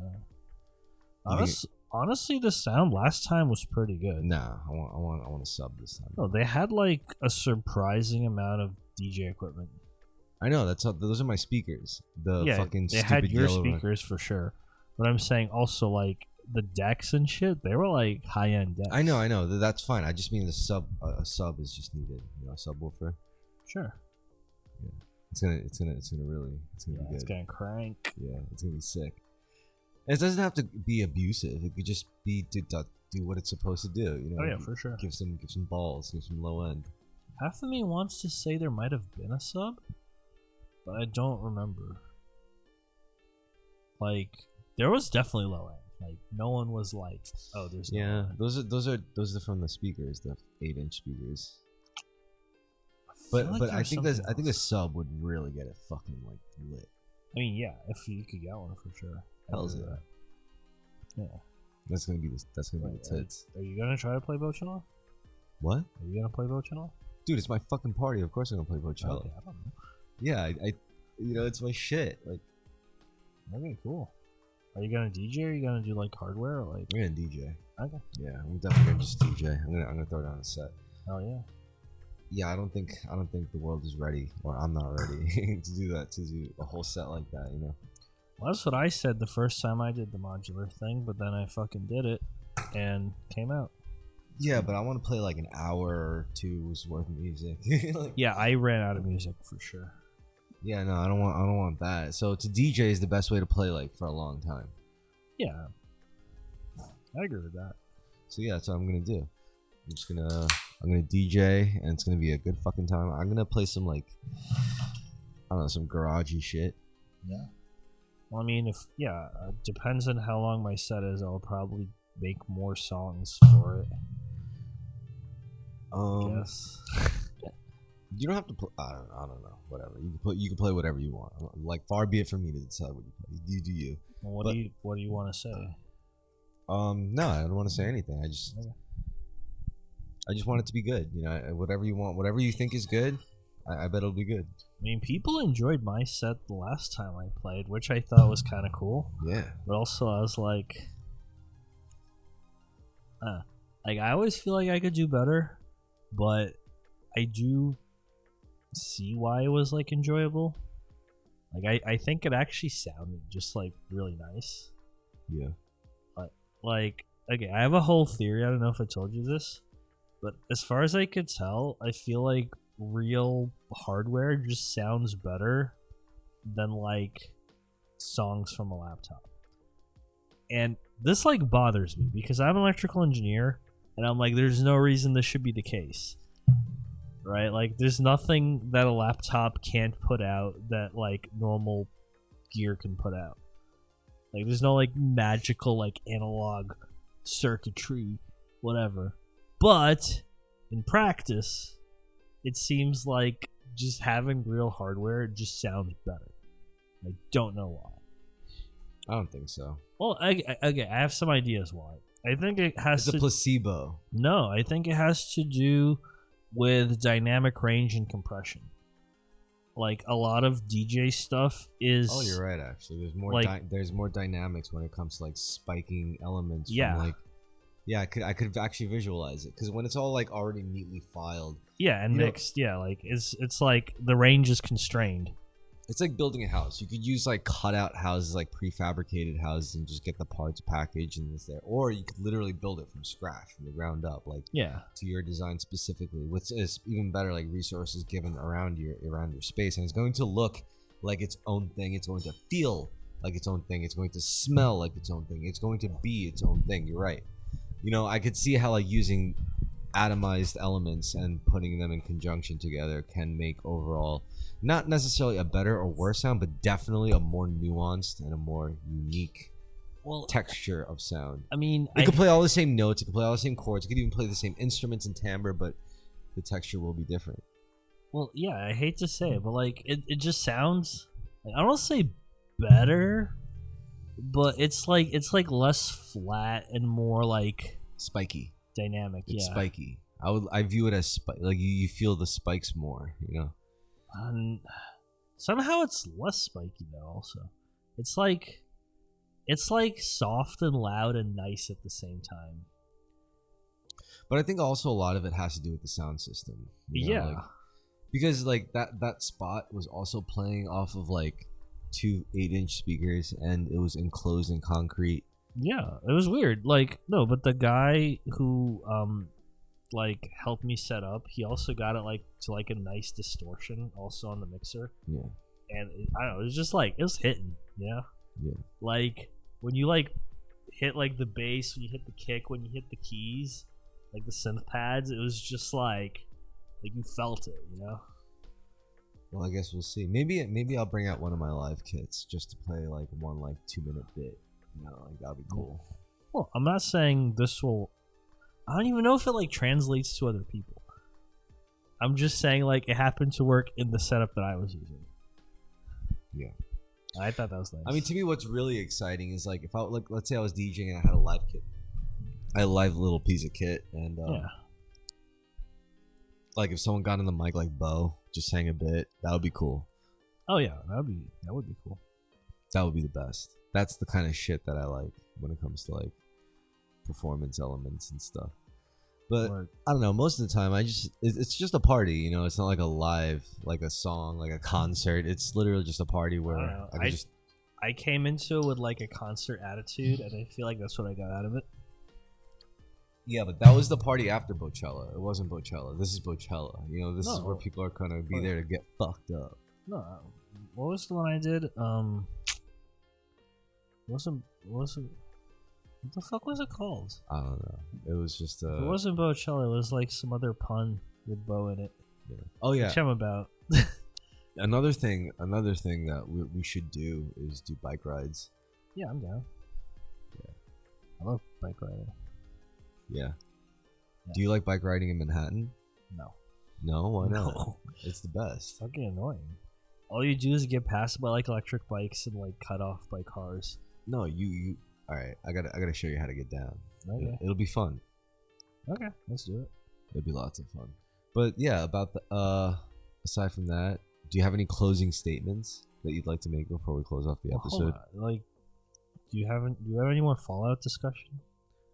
Honestly, the sound last time was pretty good. Nah, I want a sub this time. No, they had like a surprising amount of DJ equipment. I know, those are my speakers. Fucking they stupid had your yellow speakers for sure. But I'm saying also like the decks and shit, they were like high end decks. I know. That's fine. I just mean the sub. A sub is just needed. You know, a subwoofer. Sure. Yeah, it's gonna be good. It's gonna crank. Yeah, it's gonna be sick. It doesn't have to be abusive. It could just be to do what it's supposed to do. You know? Oh yeah, for sure. Give some balls. Give some low end. Half of me wants to say there might have been a sub, but I don't remember. Like there was definitely low end. Like no one was like, "Oh, there's no low end." Those are from the speakers, the 8-inch speakers. But I think a sub would really get it fucking like lit. I mean, yeah, if you could get one for sure. Hell's yeah. Yeah. That's gonna be the tits. Are you gonna try to play Coachella? What? Are you gonna play Coachella? Dude, it's my fucking party. Of course I'm gonna play Coachella. Okay, I don't know. Yeah, I you know, it's my shit. Like, okay, cool. Are you gonna DJ or are you gonna do like hardware or like? I'm gonna DJ. Okay. Yeah, I'm definitely gonna just DJ. I'm gonna throw down a set. Oh yeah. Yeah, I don't think the world is ready, or I'm not ready to do a whole set like that. You know. Well, that's what I said the first time I did the modular thing, but then I fucking did it and came out. Yeah, but I want to play like an hour or two's worth of music. Like, yeah, I ran out of music for sure. Yeah, no, I don't want that. So to DJ is the best way to play like for a long time. Yeah, I agree with that. So yeah, that's what I'm gonna do. I'm gonna DJ and it's gonna be a good fucking time. I'm gonna play some like I don't know, some garagey shit. Yeah. Well, I mean, depends on how long my set is. I'll probably make more songs for it. I guess. You don't have to play. I don't know. Whatever. You can play whatever you want. Like, far be it from me to decide what you play. You do you. Well, what do you want to say? No, I don't want to say anything. I just want it to be good. You know, whatever you want, whatever you think is good, I bet it'll be good. I mean, people enjoyed my set the last time I played, which I thought was kind of cool. Yeah. But also, I was like, I always feel like I could do better, but I do see why it was like enjoyable. Like I think it actually sounded just like really nice. Yeah. But like, okay, I have a whole theory. I don't know if I told you this, but as far as I could tell, I feel like real hardware just sounds better than like songs from a laptop. And this like bothers me because I'm an electrical engineer and I'm like, there's no reason this should be the case. Right? Like, there's nothing that a laptop can't put out that, like, normal gear can put out. Like, there's no, like, magical, like, analog circuitry, whatever. But, in practice, it seems like just having real hardware just sounds better. I don't know why. I don't think so. Well, I have some ideas why. I think it has It's a placebo. No, I think it has to do with dynamic range and compression. Like a lot of DJ stuff is. Oh, you're right. Actually, there's more. Like, there's more dynamics when it comes to like spiking elements. Yeah. From, like, yeah, I could actually visualize it because when it's all like already neatly filed. Yeah, and mixed. Yeah, like it's like the range is constrained. It's like building a house. You could use like cutout houses, like prefabricated houses, and just get the parts packaged and it's there. Or you could literally build it from scratch, from the ground up, like to your design specifically. Which is even better, like resources given around your space, and it's going to look like its own thing. It's going to feel like its own thing. It's going to smell like its own thing. It's going to be its own thing. You're right. You know, I could see how like using atomized elements and putting them in conjunction together can make overall not necessarily a better or worse sound, but definitely a more nuanced and a more unique texture of sound. I mean, it could play all the same notes, it could play all the same chords, it could even play the same instruments and timbre, but the texture will be different. Well, yeah, I hate to say it, but like it just sounds, like, I don't say better, but it's like less flat and more like spiky. Dynamic. It's spiky. I view it as like you feel the spikes more, you know. Somehow it's less spiky though. Also, it's like soft and loud and nice at the same time. But I think also a lot of it has to do with the sound system. You know? Like, because like that spot was also playing off of like 2 8-inch speakers, and it was enclosed in concrete. Yeah, it was weird. Like, no, but the guy who like helped me set up, he also got it like to like a nice distortion also on the mixer. Yeah. And I don't know, it was just like, it was hitting, you know? Yeah. Like when you like hit like the bass, when you hit the kick, when you hit the keys, like the synth pads, it was just like you felt it, you know? Well, I guess we'll see. Maybe I'll bring out one of my live kits just to play like one like 2-minute bit. You know, like that'd be cool. Well, I'm not saying this will. I don't even know if it like translates to other people. I'm just saying like it happened to work in the setup that I was using. Yeah, I thought that was nice. I mean, to me, what's really exciting is like if I like, let's say I was DJing and I had a live kit, I had a live little piece of kit, and like if someone got on the mic like Bo, just sang a bit, that would be cool. Oh yeah, that would be cool. That would be the best. That's the kind of shit that I like when it comes to like performance elements and stuff. But I don't know, most of the time it's just a party, you know. It's not like a live, like a song, like a concert. It's literally just a party where I came into it with like a concert attitude, and I feel like that's what I got out of it. Yeah, but that was the party after Bochella. It wasn't Bochella. This is Bochella. You know, this is where people are gonna be there to get fucked up. No, what was the one I did? What the fuck was it called? I don't know. It was just it wasn't Bochella. It was like some other pun with Bo in it. Yeah. Oh yeah. Which I'm about. Another thing that we should do is do bike rides. Yeah, I'm down. Yeah, I love bike riding. Yeah. Do you like bike riding in Manhattan? No. No, why not? No. It's the best. It's fucking annoying. All you do is get passed by like electric bikes and like cut off by cars. No, you. All right, I gotta show you how to get down. Okay. It'll be fun. Okay, let's do it. It'll be lots of fun. But yeah, about the aside from that, do you have any closing statements that you'd like to make before we close off the episode? Like, do you have any more Fallout discussion?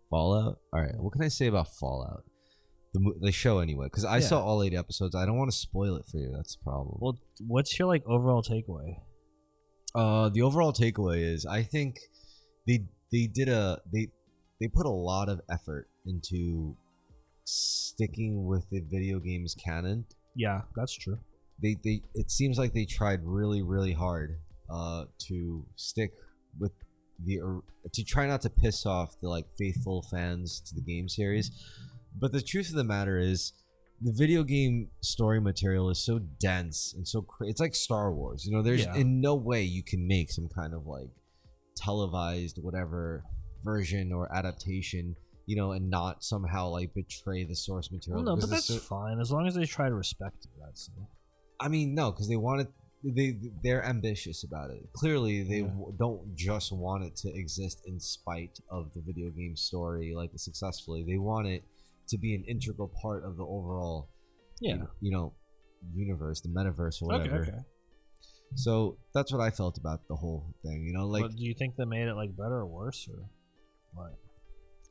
Fallout? All right. What can I say about Fallout? The show anyway, because I saw all 8 episodes. I don't want to spoil it for you. That's the problem. Well, what's your like overall takeaway? The overall takeaway is I think they did they put a lot of effort into sticking with the video game's canon. Yeah, that's true. They it seems like they tried really hard to stick with to try not to piss off the like faithful fans to the game series. But the truth of the matter is the video game story material is so dense and so it's like Star Wars. You know, there's in no way you can make some kind of like televised whatever version or adaptation, you know, and not somehow like betray the source material. Well, no, but that's fine as long as they try to respect it. I'd say. I mean, no, because they want it. They're ambitious about it. Clearly, they don't just want it to exist in spite of the video game story, like successfully. They want it to be an integral part of the overall, you know, universe, the metaverse, or whatever. Okay. So that's what I felt about the whole thing. You know, like, but do you think they made it like better or worse, or what?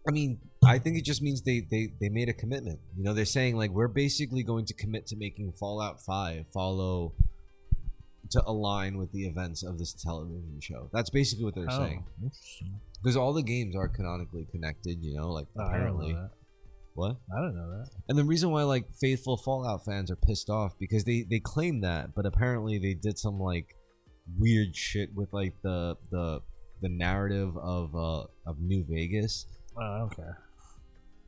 I mean, I think it just means they made a commitment. You know, they're saying like we're basically going to commit to making Fallout 5 follow to align with the events of this television show. That's basically what they're saying. Interesting. Because all the games are canonically connected, you know, like apparently. I don't know that. What? I don't know that. And the reason why like faithful Fallout fans are pissed off because they claim that, but apparently they did some like weird shit with like the narrative of New Vegas. I don't care.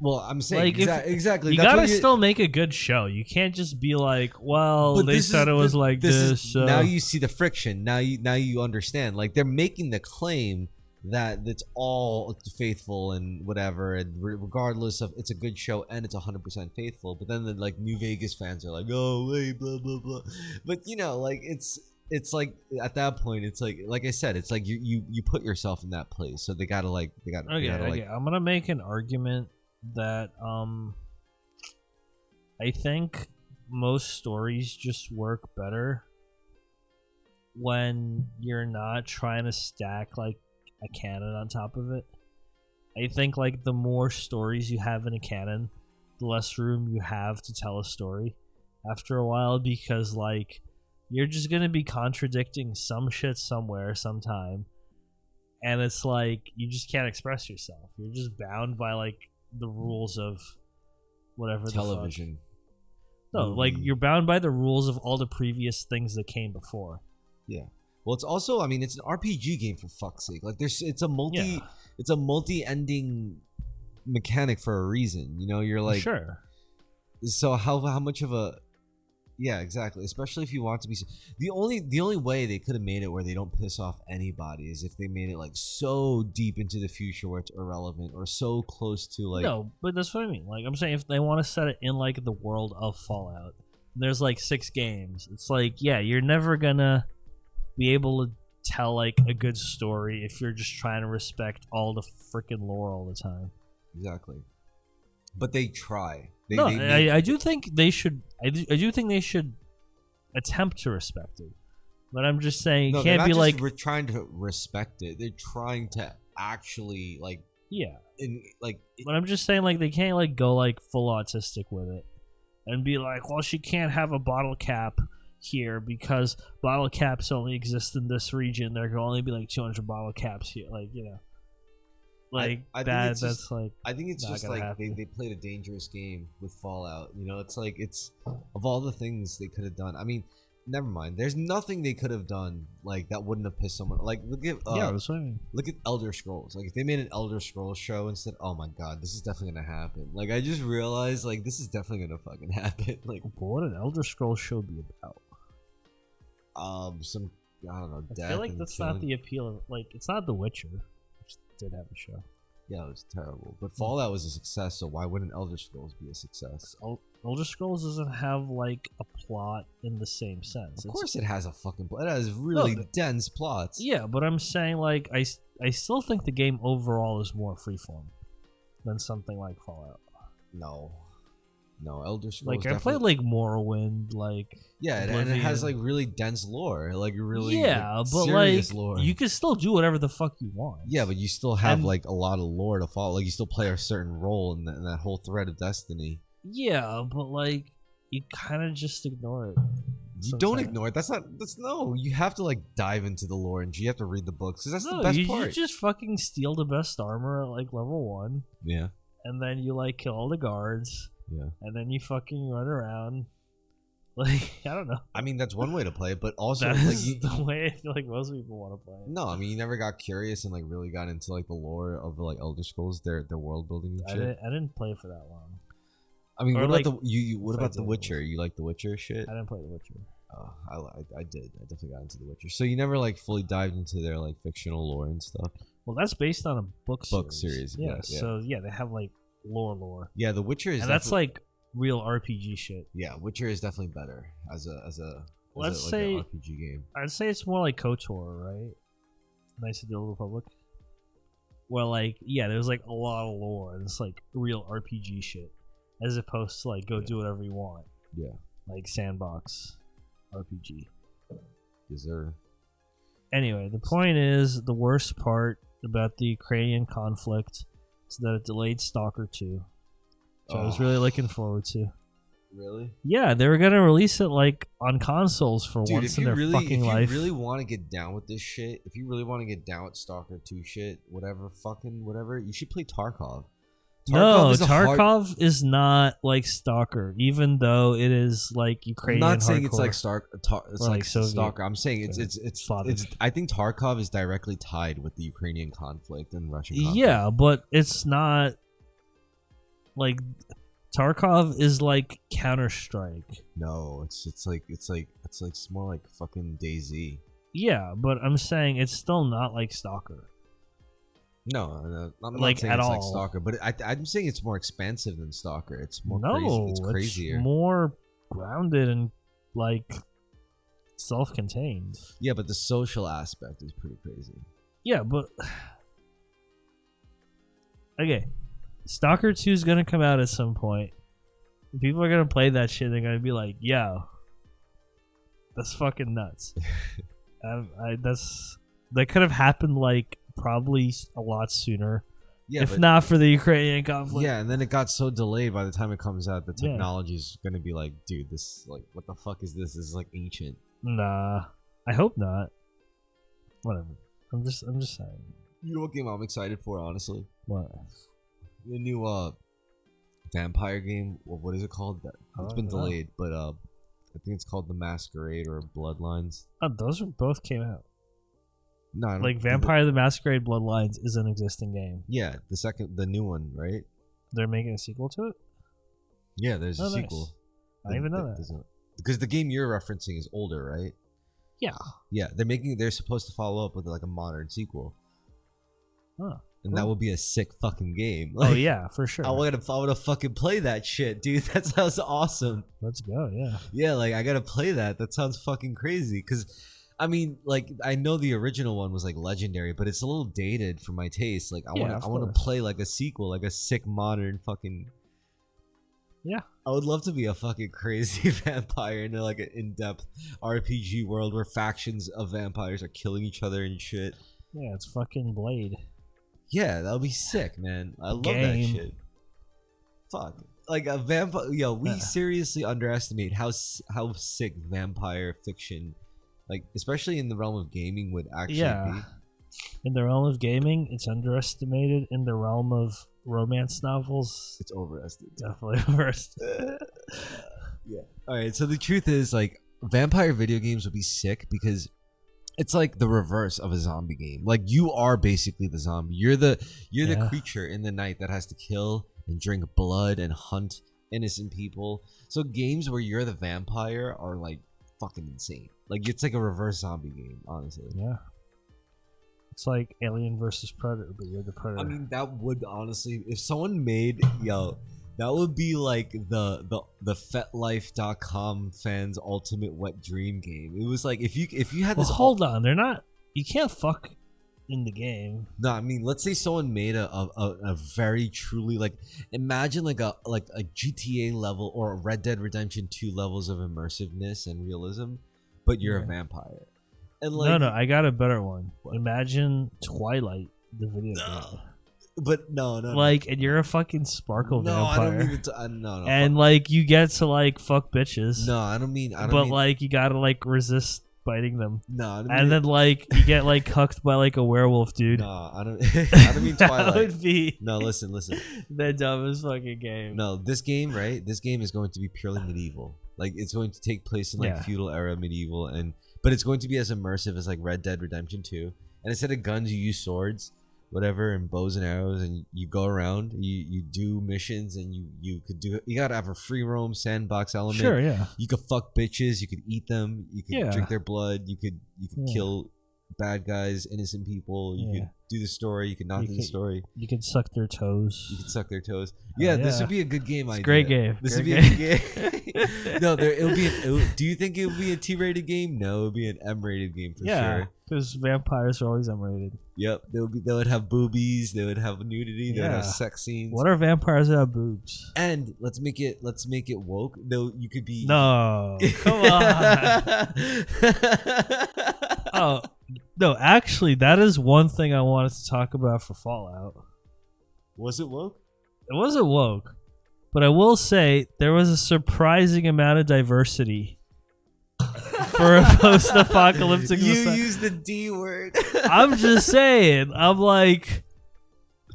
Well, I'm saying like exactly. You gotta still make a good show. You can't just be like, well, they said it was like this. So. Now you see the friction. Now you understand. Like they're making the claim that it's all faithful and whatever, and regardless of it's a good show and it's 100% faithful. But then the like New Vegas fans are like, oh wait, blah blah blah. But you know, like it's like at that point, it's like I said, it's like you put yourself in that place. So they gotta. Okay. I'm gonna make an argument that I think most stories just work better when you're not trying to stack like a canon on top of it. I think like the more stories you have in a canon, the less room you have to tell a story after a while, because like you're just gonna be contradicting some shit somewhere sometime, and it's like you just can't express yourself. You're just bound by like the rules of whatever television. No, like you're bound by the rules of all the previous things that came before. Yeah. Well, it's also, I mean, it's an RPG game for fuck's sake. Like it's a multi-ending mechanic for a reason. You know, you're like, sure. So how much of a yeah, exactly. Especially if you want to be the only way they could have made it where they don't piss off anybody is if they made it like so deep into the future where it's irrelevant or so close to like. No, but that's what I mean. Like I'm saying, if they want to set it in like the world of Fallout, there's like 6 games. It's like, yeah, you're never gonna be able to tell like a good story if you're just trying to respect all the freaking lore all the time. Exactly. But they try. I do think they should. I do think they should attempt to respect it. But I'm just saying, it can't be like we're trying to respect it. They're trying to actually like But I'm just saying, like they can't like go like full autistic with it and be like, well, she can't have a bottle cap here because bottle caps only exist in this region. There can only be like 200 bottle caps here. Like Like I that's just, like I think it's just like they played a dangerous game with Fallout. You know, it's like it's of all the things they could have done. I mean, never mind. There's nothing they could have done like that wouldn't have pissed someone. Like look at look at Elder Scrolls. Like if they made an Elder Scrolls show and said, "Oh my God, this is definitely gonna happen." Like I just realized like this is definitely gonna fucking happen. Like what would an Elder Scrolls show be about? Some I don't know. I feel like that's not the appeal of like it's not The Witcher. Did have a show. Yeah, it was terrible. But Fallout was a success, so why wouldn't Elder Scrolls be a success? Elder Scrolls doesn't have like a plot in the same sense. Of course, it has a fucking plot. It has really dense plots. Yeah, but I'm saying like I still think the game overall is more freeform than something like Fallout. No, Elder Scrolls. Like I played like Morrowind, like and it has like really dense lore, like really but serious like lore. You can still do whatever the fuck you want. Yeah, but you still have like a lot of lore to follow. Like you still play a certain role in that whole thread of destiny. Yeah, but like you kind of just ignore it. You don't ignore it. That's no. You have to like dive into the lore and you have to read the books. That's the best part. You just fucking steal the best armor at like level 1. Yeah. And then you like kill all the guards. Yeah. And then you fucking run around. Like, I don't know. I mean, that's one way to play it, but also that's like the way I feel like most people want to play it. No, I mean, you never got curious and like really got into like the lore of like Elder Scrolls, their world building and shit. I didn't play for that long. I mean, Or what like, about what about The Witcher? You like The Witcher shit? I didn't play The Witcher. Oh, I did. I definitely got into The Witcher. So you never like fully dived into their like fictional lore and stuff. Well, that's based on a book series. Yeah. So yeah, they have like lore. Yeah, The Witcher is. And that's like real RPG shit. Yeah, Witcher is definitely better as an RPG game. I'd say it's more like KOTOR, right? Knights of the Old Republic. Well, like, yeah, there's like a lot of lore, and it's like real RPG shit, as opposed to like do whatever you want. Yeah, like sandbox RPG. Is there? Anyway, the point is, the worst part about the Ukrainian conflict is that it delayed Stalker 2. So I was really looking forward to. Really? Yeah, they were gonna release it like on consoles for once in their fucking life. If you really want to get down with this shit, if you really want to get down with Stalker 2 shit, whatever, you should play Tarkov. Tarkov is not like Stalker, even though it is like Ukrainian. I'm not saying hardcore. It's like it's like Stalker. I'm saying it's. I think Tarkov is directly tied with the Ukrainian conflict and Russian conflict. Yeah, but it's not like Tarkov is like Counter-Strike. No, it's more like fucking DayZ. Yeah, but I'm saying it's still not like Stalker. No, I'm like not saying at it's all. Like Stalker, but I'm saying it's more expansive than Stalker. It's more crazy. It's crazier. It's more grounded and like self-contained. Yeah, but the social aspect is pretty crazy. Yeah, but okay, Stalker 2 is gonna come out at some point. People are gonna play that shit. They're gonna be like, "Yo, that's fucking nuts." That could have happened like probably a lot sooner, if not for the Ukrainian conflict. Yeah, and then it got so delayed. By the time it comes out, the technology is gonna be like, dude, this like, what the fuck is this? This is like ancient. Nah, I hope not. Whatever. I'm just saying. You know what game I'm excited for, honestly? What? The new vampire game. What is it called? It's been delayed, but I think it's called The Masquerade or Bloodlines. Oh, those both came out. No, like Vampire the Masquerade Bloodlines is an existing game. Yeah, the new one, right? They're making a sequel to it? Yeah, there's a sequel. Nice. I didn't even know that. Because the game you're referencing is older, right? Yeah. Yeah, they're supposed to follow up with like a modern sequel. Huh. And that would be a sick fucking game. Like, oh yeah, for sure. I want to fucking play that shit, dude. That sounds awesome. Let's go, yeah. Yeah, like I gotta play that. That sounds fucking crazy. Cause I mean, like I know the original one was like legendary, but it's a little dated for my taste. Like I want to play like a sequel, like a sick modern fucking. Yeah. I would love to be a fucking crazy vampire in like an in-depth RPG world where factions of vampires are killing each other and shit. Yeah, it's fucking Blade. Yeah, that would be sick, man. I love that shit. Fuck. Like a vampire. Yo, we seriously underestimate how sick vampire fiction, like especially in the realm of gaming, would actually be. In the realm of gaming, it's underestimated. In the realm of romance novels, it's overestimated. Definitely overestimated. Yeah. All right. So the truth is, like, vampire video games would be sick because it's like the reverse of a zombie game. Like you are basically the zombie. You're the creature in the night that has to kill and drink blood and hunt innocent people. So games where you're the vampire are like fucking insane. Like it's like a reverse zombie game, honestly. Yeah. It's like Alien versus Predator, but you're the Predator. I mean, that would honestly, if someone made, that would be like the FetLife.com fans' ultimate wet dream game. It was like if you had this. Well, hold on, they're not. You can't fuck in the game. No, I mean, let's say someone made a very truly like imagine like a GTA level or a Red Dead Redemption 2 levels of immersiveness and realism, but you're a vampire. And like, no, I got a better one. Imagine Twilight, the video game. But no. Like, and you're a fucking sparkle No, vampire. I don't mean to. No. And like, you get to like fuck bitches. No, I don't mean. But like, you gotta like resist biting them. No, I don't mean and then like you get like cucked by like a werewolf, dude. No, I don't. I don't mean Twilight. That would be. No, listen. The dumbest fucking game. No, this game, right? This game is going to be purely medieval. Like, it's going to take place in like feudal era medieval, but it's going to be as immersive as like Red Dead Redemption 2. And instead of guns, you use swords, whatever, and bows and arrows, and you go around, you do missions, and you gotta have a free roam sandbox element. Sure, yeah. You could fuck bitches, you could eat them, you could drink their blood, you could kill bad guys, innocent people, you could do the story, you could not do the story. You could suck their toes. You could suck their toes. Yeah, this would be a good game idea. Great game. This would be a good game. No, do you think it would be a T-rated game? No, it would be an M-rated game for sure. Because vampires are always M-rated. Yep, they would have boobies, they would have nudity, they would have sex scenes. What are vampires that have boobs? And let's make it woke. Though you could be No, come on. Oh no, actually, that is one thing I wanted to talk about for Fallout. Was it woke? It wasn't woke, but I will say there was a surprising amount of diversity for a post-apocalyptic society. You use the D word. I'm just saying. I'm like,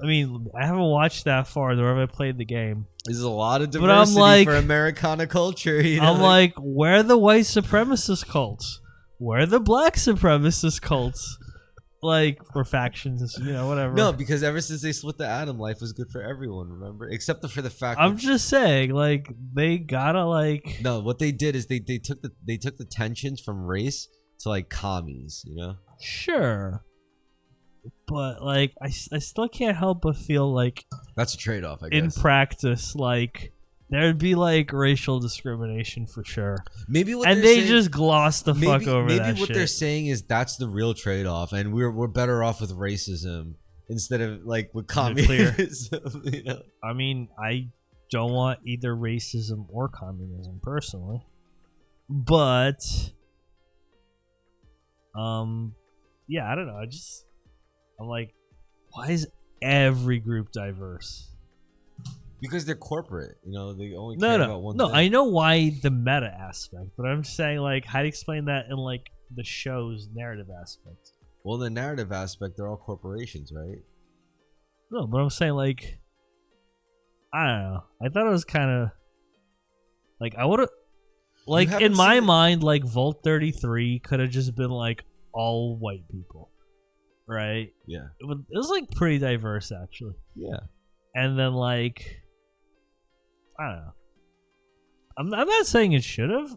I mean, I haven't watched that far, nor have I played the game. There's a lot of diversity for Americana culture. You know? I'm like, where are the white supremacist cults? Where are the black supremacist cults? Like, or factions, whatever. No, because ever since they split the atom, life was good for everyone, remember? Except for the fact I'm just saying, like, they gotta, like... No, what they did is they took the tensions from race to, like, commies, Sure. But, like, I still can't help but feel like... That's a trade-off, I guess. In practice, like... There'd be like racial discrimination for sure. Maybe what and they saying, just gloss the fuck over that Maybe what shit. they're saying is that's the real trade-off, and we're better off with racism instead of like with communism. I mean, I don't want either racism or communism personally, but yeah, I don't know. I'm like, why is every group diverse? Because they're corporate, they only care about one thing. No, I know why the meta aspect, but I'm just saying, like, how do you explain that in, like, the show's narrative aspect? Well, the narrative aspect, they're all corporations, right? No, but I'm saying, like, I don't know. I thought it was kind of, like, I would have, like, in my mind, like, Vault 33 could have just been, like, all white people, right? Yeah. It was, like, pretty diverse, actually. Yeah. And then, like... I don't know. I'm not saying it should have.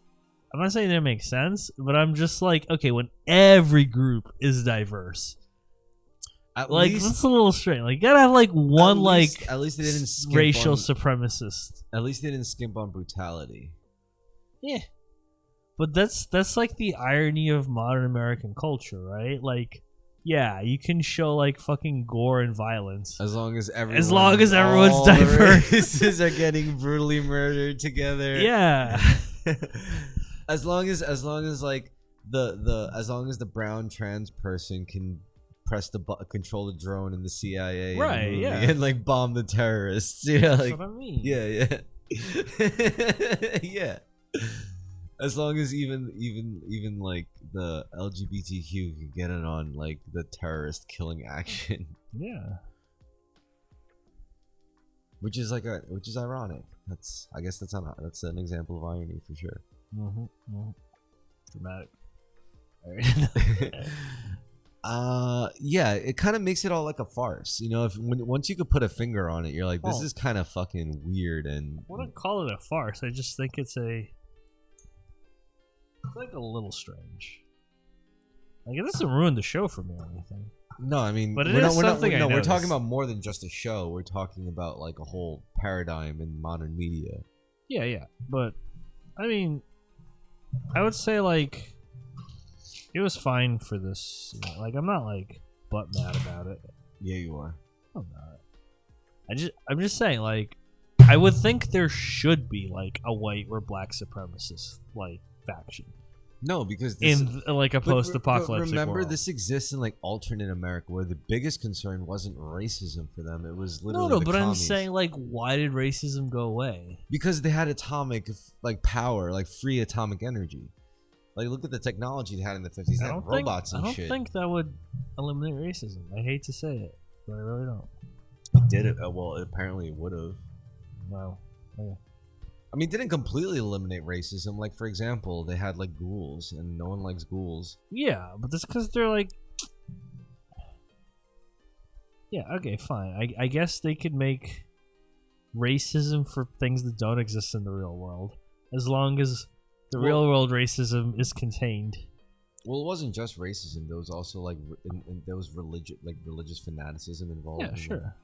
I'm not saying it didn't make sense, but I'm just like, okay, when every group is diverse, at like least, that's a little strange. Like, you gotta have like one at least they didn't skimp racial on, supremacist. At least they didn't skimp on brutality. Yeah, but that's like the irony of modern American culture, right? Like, yeah, you can show like fucking gore and violence as long as everyone's diverse. Races are getting brutally murdered together. Yeah. as long as like the brown trans person can press the control the drone in the CIA, right? Yeah, and like bomb the terrorists. That's what I mean. Yeah. Yeah. As long as even like the LGBTQ can get it on like the terrorist killing action. Yeah. Which is ironic. I guess that's an example of irony for sure. Dramatic. Yeah, it kind of makes it all like a farce. Once you could put a finger on it, you're like, this is kind of fucking weird. And I wouldn't call it a farce. I just think it's like a little strange. Like, it doesn't ruin the show for me or anything. No, I mean, but we're talking about more than just a show. We're talking about like a whole paradigm in modern media. Yeah. But I mean, I would say like it was fine for this. Like, I'm not like butt mad about it. Yeah, you are. I'm not. I'm just saying, like, I would think there should be like a white or black supremacist like faction. No, because this in like a post-apocalyptic remember, world. this exists in like alternate America, where the biggest concern wasn't racism for them; it was literally the but commies. I'm saying, like, why did racism go away? Because they had atomic like power, like free atomic energy. Like, look at the technology they had in the 50s. They had robots and shit. I don't think that would eliminate racism. I hate to say it, but I really don't. It did it. Well, apparently it would have. Wow. Okay. I mean, it didn't completely eliminate racism. Like, for example, they had like ghouls, and no one likes ghouls. Yeah, but that's because they're like. Yeah. Okay. Fine. I guess they could make racism for things that don't exist in the real world, as long as the real world racism is contained. Well, it wasn't just racism. There was also like there was religious fanaticism involved. Yeah. Sure.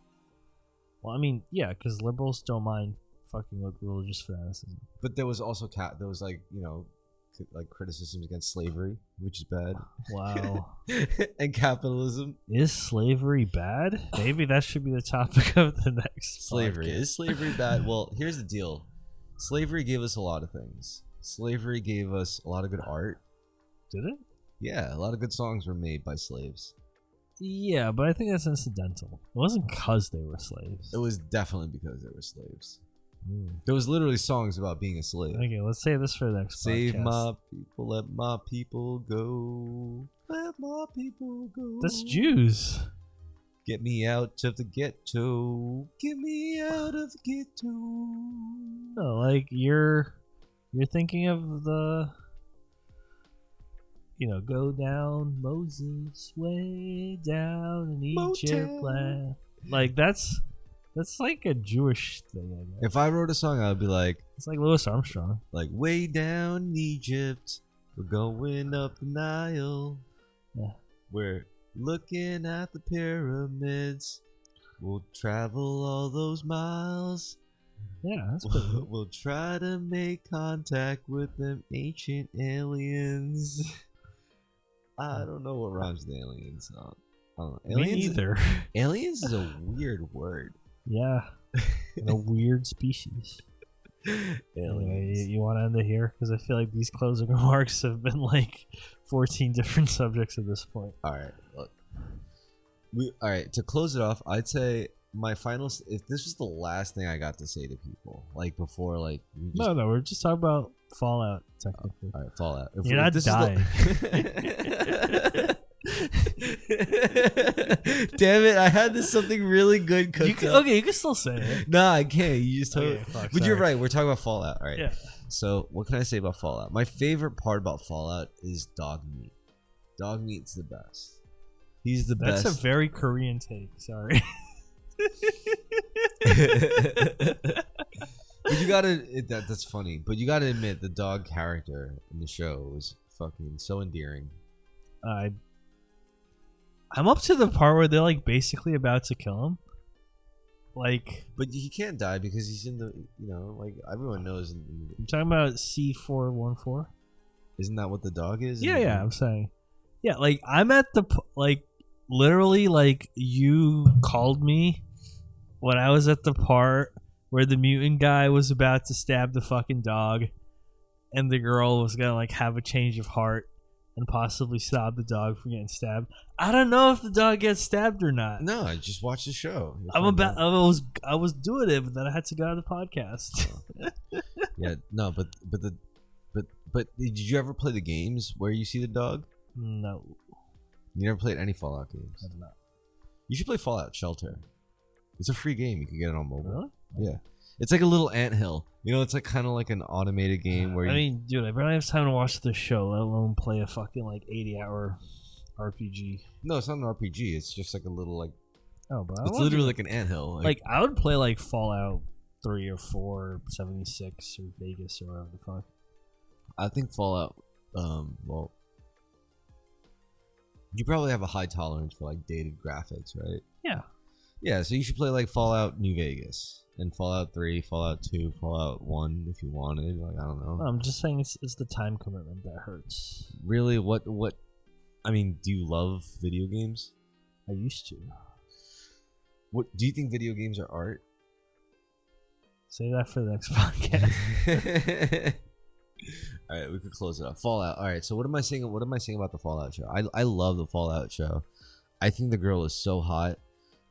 Well, I mean, yeah, because liberals don't mind fucking with religious fanaticism. But there was also there was like, you know, like criticisms against slavery, which is bad. Wow. And capitalism. Is slavery bad? Maybe that should be the topic of the next Slavery. podcast. Is slavery bad? Well, here's the deal. Slavery gave us a lot of things. Slavery gave us a lot of good art. Did it? Yeah, a lot of good songs were made by slaves. Yeah, but I think that's incidental. It wasn't because they were slaves. It was definitely because they were slaves. Mm. There was literally songs about being a slave. Okay, let's save this for the next Save podcast. my people, let my people go. Let my people go. That's Jews. Get me out of the ghetto. Get me out of the ghetto. No, like you're thinking of the, you know, go down Moses way down in Egypt land. Like that's like a Jewish thing, I guess. If I wrote a song, I would be like, It's like Louis Armstrong. like way down in Egypt, we're going up the Nile. Yeah. We're looking at the pyramids. We'll travel all those miles. Yeah, that's pretty good. We'll try to make contact with them ancient aliens. I don't know what rhymes with aliens. I don't know. Me neither. Aliens is a weird word. Yeah. And a weird species. Anyway, you want to end it here? Because I feel like these closing remarks have been like 14 different subjects at this point. All right. Look. All right. To close it off, I'd say my final. If this was the last thing I got to say to people, like before, like we just, No, we're just talking about Fallout, technically. all right, Fallout. You're not dying. Damn it! I had this something really good cooked up. Okay, you can still say it. Nah, I can't. You just told Okay, fuck, But you're sorry. right. We're talking about Fallout. All right. Yeah. So what can I say about Fallout? My favorite part about Fallout is dog meat. Dog meat's the best. He's the That's best. a very Korean take. Sorry. But you gotta. That's funny. But you gotta admit the dog character in the show was fucking so endearing. I'm up to the part where they're like basically about to kill him. Like, But he can't die because he's in the. You know, like everyone knows. I'm talking about C414. Isn't that what the dog is? Yeah, I'm saying. Yeah, like I'm at the like literally like you called me when I was at the part where the mutant guy was about to stab the fucking dog and the girl was gonna like have a change of heart and possibly stop the dog from getting stabbed. I don't know if the dog gets stabbed or not. No, I just watched the show. I was doing it, but then I had to go on the podcast. Yeah, no, but did you ever play the games where you see the dog? No, You never played any Fallout games. I have not. You should play Fallout Shelter. It's a free game. You can get it on mobile. Really? Yeah, it's like a little anthill. You know, it's like kind of like an automated game where I mean, dude, I barely have time to watch the show, let alone play a fucking like 80-hour RPG. No, it's not an RPG. It's just like a little like. Oh, but It's literally like an anthill. Like I would play like Fallout 3 or 4, or 76 or Vegas or whatever the fuck. I think Fallout. Well, you probably have a high tolerance for like dated graphics, right? Yeah. Yeah, so you should play like Fallout New Vegas and Fallout 3, Fallout 2, Fallout 1 if you wanted. Like I don't know. I'm just saying it's the time commitment that hurts. Really, what? I mean, do you love video games? I used to. What do you think video games are art? Say that for the next podcast. All right, we could close it up. Fallout. All right, so what am I saying? What am I saying about the Fallout show? I love the Fallout show. I think the girl is so hot.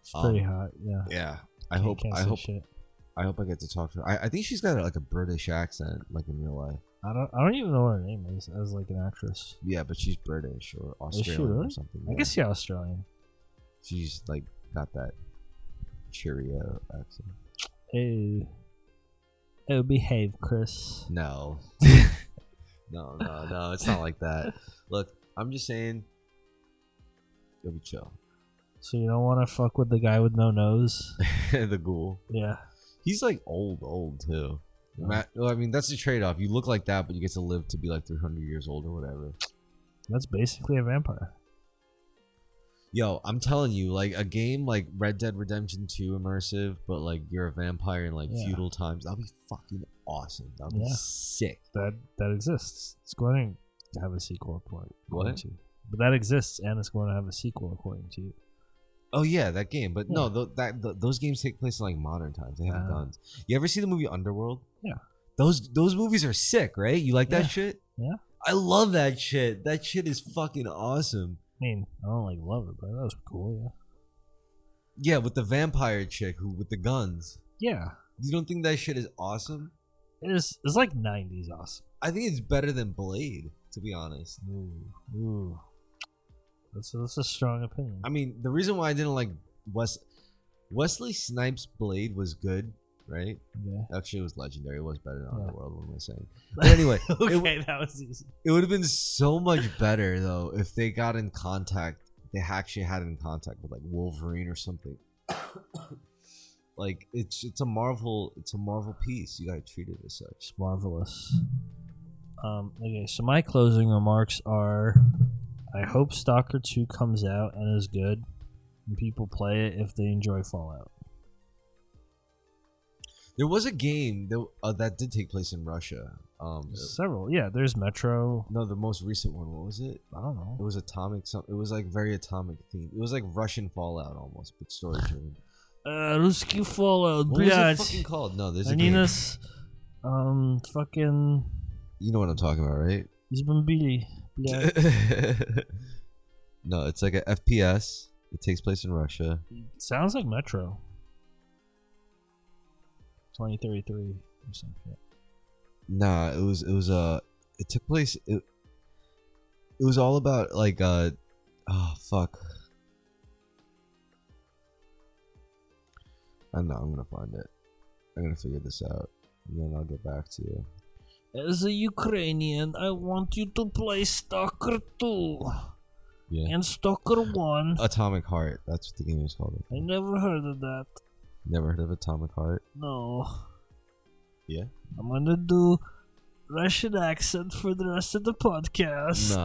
It's pretty hot. Yeah. Yeah. I Can't hope say shit. I get to talk to her. I think she's got like a British accent, like in real life. I don't even know what her name is as like an actress. Yeah, but she's British or Australian really? or something. I guess yeah, Australian. She's like got that Cheerio accent. Hey, behave, Chris. No. No, it's not like that. Look, I'm just saying, you'll be chill. So you don't want to fuck with the guy with no nose? The ghoul. Yeah. He's like old too. Yeah. Well, I mean, that's the trade-off. You look like that, but you get to live to be like 300 years old or whatever. That's basically a vampire. Yo, I'm telling you, like a game like Red Dead Redemption 2 immersive, but like you're a vampire in like feudal times. That'll be fucking awesome. That'll be sick. That exists. It's going to have a sequel according to you. But that exists, and it's going to have a sequel according to you. Oh yeah, that game. But no, those games take place in like modern times. They have guns. You ever see the movie Underworld? Yeah. Those movies are sick, right? You like that shit? Yeah. I love that shit. That shit is fucking awesome. I mean, I don't like love it, but that was cool, yeah. Yeah, with the vampire chick with the guns. Yeah. You don't think that shit is awesome? It's like 90s awesome. I think it's better than Blade, to be honest. Ooh. That's a strong opinion. I mean, the reason why I didn't like Wesley Snipes' Blade was good, right? Yeah. Actually, it was legendary. It was better than Underworld, what am I saying? But anyway. Okay, that was easy. It would have been so much better, though, if they got in contact. They actually had in contact with, like, Wolverine or something. Like, it's a Marvel piece. You gotta treat it as such. It's marvelous. Okay, so my closing remarks are... I hope Stalker 2 comes out and is good, and people play it if they enjoy Fallout. There was a game that did take place in Russia. Several, yeah. There's Metro. No, the most recent one. What was it? I don't know. It was atomic. It was like very atomic themed. It was like Russian Fallout almost, but story driven. Ruski Fallout. What was it fucking called? No, there's a game. Fucking. You know what I'm talking about, right? Izbambili. No, it's like a FPS. It takes place in Russia. Sounds like Metro. 2033 or some shit. Nah, it took place. It was all about like oh fuck. I know. I'm gonna find it. I'm gonna figure this out, and then I'll get back to you. As a Ukrainian, I want you to play Stalker 2. Yeah. And Stalker 1. Atomic Heart. That's what the game is called. I never heard of that. Never heard of Atomic Heart? No. Yeah? I'm gonna do Russian accent for the rest of the podcast. No.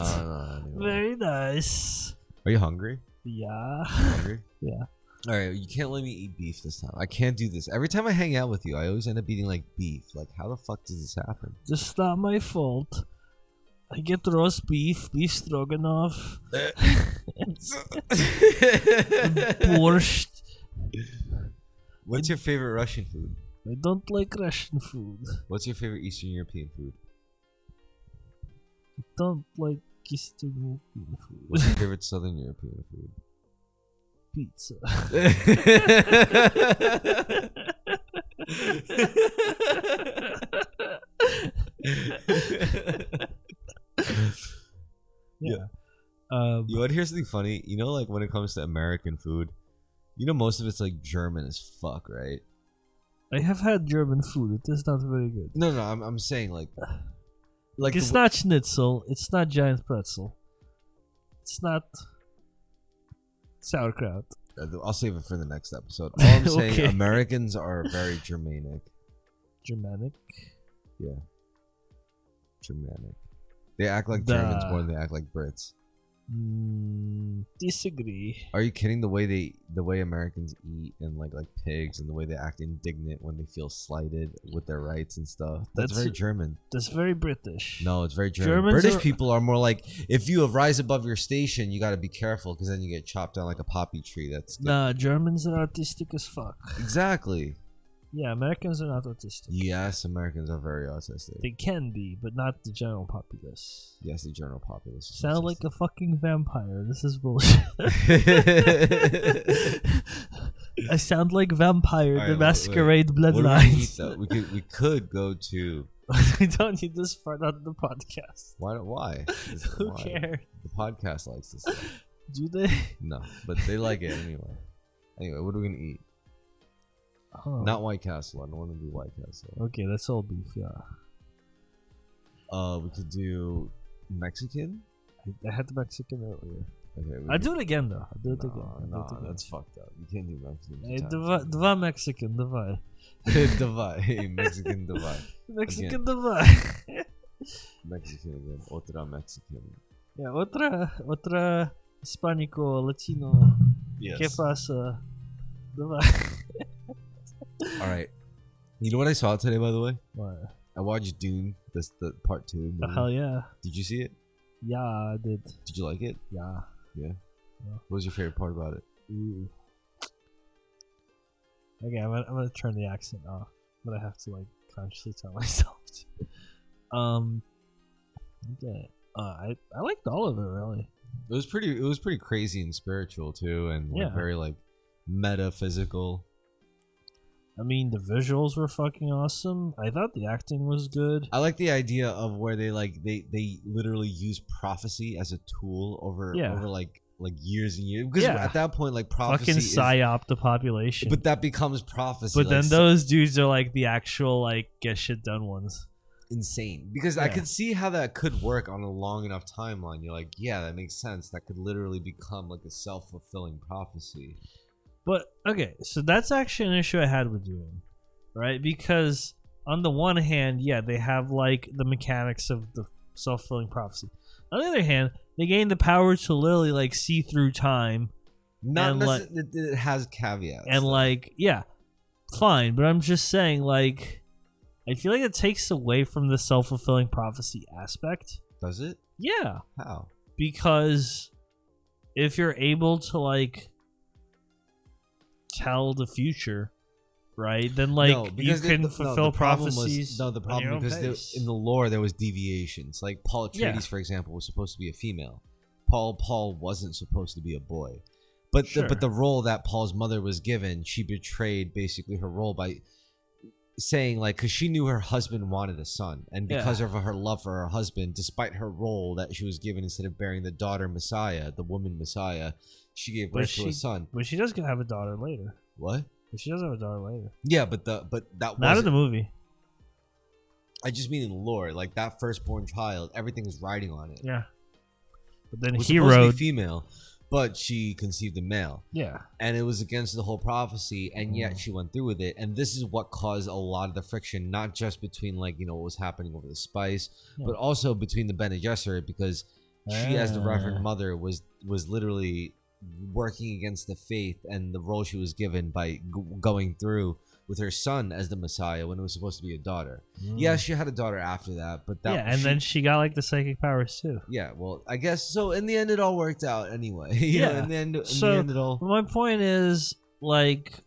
Anyway. Very nice. Are you hungry? Yeah. Hungry? Yeah. Alright, you can't let me eat beef this time. I can't do this. Every time I hang out with you, I always end up eating like beef. Like, how the fuck does this happen? It's not my fault. I get roast beef stroganoff, borscht. What's your favorite Russian food? I don't like Russian food. What's your favorite Eastern European food? I don't like Eastern European food. What's your favorite Southern European food? Pizza. Yeah. You want to hear something funny? You know, like when it comes to American food, you know, most of it's like German as fuck, right? I have had German food. It is not very good. No, I'm saying like it's not schnitzel. It's not giant pretzel. It's not sauerkraut. I'll save it for the next episode. All I'm saying, Okay. Americans are very Germanic. Germanic? Yeah. Germanic. They act like Germans more than they act like Brits. Disagree. Are you kidding? The way Americans eat and like pigs, and the way they act indignant when they feel slighted with their rights and stuff. That's very German. That's very British. No, it's very German. British people are more like, if you rise above your station, you got to be careful because then you get chopped down like a poppy tree. That's good. Nah, Germans are artistic as fuck. Exactly. Yeah, Americans are not autistic. Yes, Americans are very autistic. They can be, but not the general populace. Yes, the general populace. Sound like a fucking vampire. This is bullshit. I sound like Vampire, All the right, Masquerade What do we Bloodlines. eat, though? We could go to. We don't need this part on the podcast. Why? Who Why? cares? The podcast likes this stuff. Do they? No, but they like it anyway. Anyway, what are we gonna eat? Oh. Not White Castle. I don't want to do White Castle. Okay, that's all beef, yeah. We could do Mexican. I had the Mexican earlier. Okay. I'll do it again, though. I'll do it again. No, that's fucked up. You can't do Mexican. Hey, dva Mexican, davai. Davai. Hey, Mexican Davai. Mexican davai. Mexican again. Otra Mexican. Yeah, otra Hispanico, Latino. Yes. ¿Qué pasa? Davai. All right. You know what I saw today, by the way? What? I watched Dune, the part 2 movie. Hell yeah. Did you see it? Yeah, I did. Did you like it? Yeah. Yeah. What was your favorite part about it? Ooh. Okay, I'm gonna turn the accent off, but I have to like consciously tell myself to. Okay. I liked all of it really. It was pretty crazy and spiritual too, and like very like metaphysical. I mean, the visuals were fucking awesome. I thought the acting was good. I like the idea of where they literally use prophecy as a tool over like years and years, because at that point like prophecy fucking psyop the population. But that becomes prophecy. But then those dudes are like the actual like get shit done ones. Insane, because I could see how that could work on a long enough timeline. You're like, yeah, that makes sense. That could literally become like a self-fulfilling prophecy. But okay, so that's actually an issue I had with Dune, right? Because on the one hand, yeah, they have like the mechanics of the self-fulfilling prophecy. On the other hand, they gain the power to literally like see through time. Not necessarily, it has caveats. And like, yeah, fine, but I'm just saying, like, I feel like it takes away from the self-fulfilling prophecy aspect. Does it? Yeah. How? Because if you're able to like tell the future, right, then like you can fulfill prophecies. The problem because in the lore there was deviations. Like Paul Atreides, for example, was supposed to be a female. Paul wasn't supposed to be a boy. But the role that Paul's mother was given, she betrayed basically her role by saying, like, because she knew her husband wanted a son, and because of her love for her husband, despite her role that she was given, instead of bearing the daughter Messiah, the woman Messiah, she gave birth to a son. But she does have a daughter later. What? But she does have a daughter later. Yeah, but that not in the movie. I just mean in the lore, like that firstborn child, everything's riding on it. Yeah. But then was he supposed rode to be female, but she conceived a male. Yeah. And it was against the whole prophecy, and yet she went through with it. And this is what caused a lot of the friction, not just between, like, you know, what was happening over the spice, but also between the Bene Gesserit, because she, as the Reverend Mother, was literally working against the faith and the role she was given by going through with her son as the Messiah when it was supposed to be a daughter. Yeah, she had a daughter after that, but that then she got like the psychic powers too. Yeah, well, I guess so. In the end, it all worked out anyway. In the end, it all. My point is, like,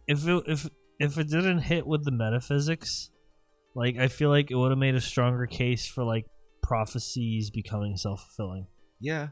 if it didn't hit with the metaphysics, like, I feel like it would have made a stronger case for like prophecies becoming self-fulfilling. Yeah.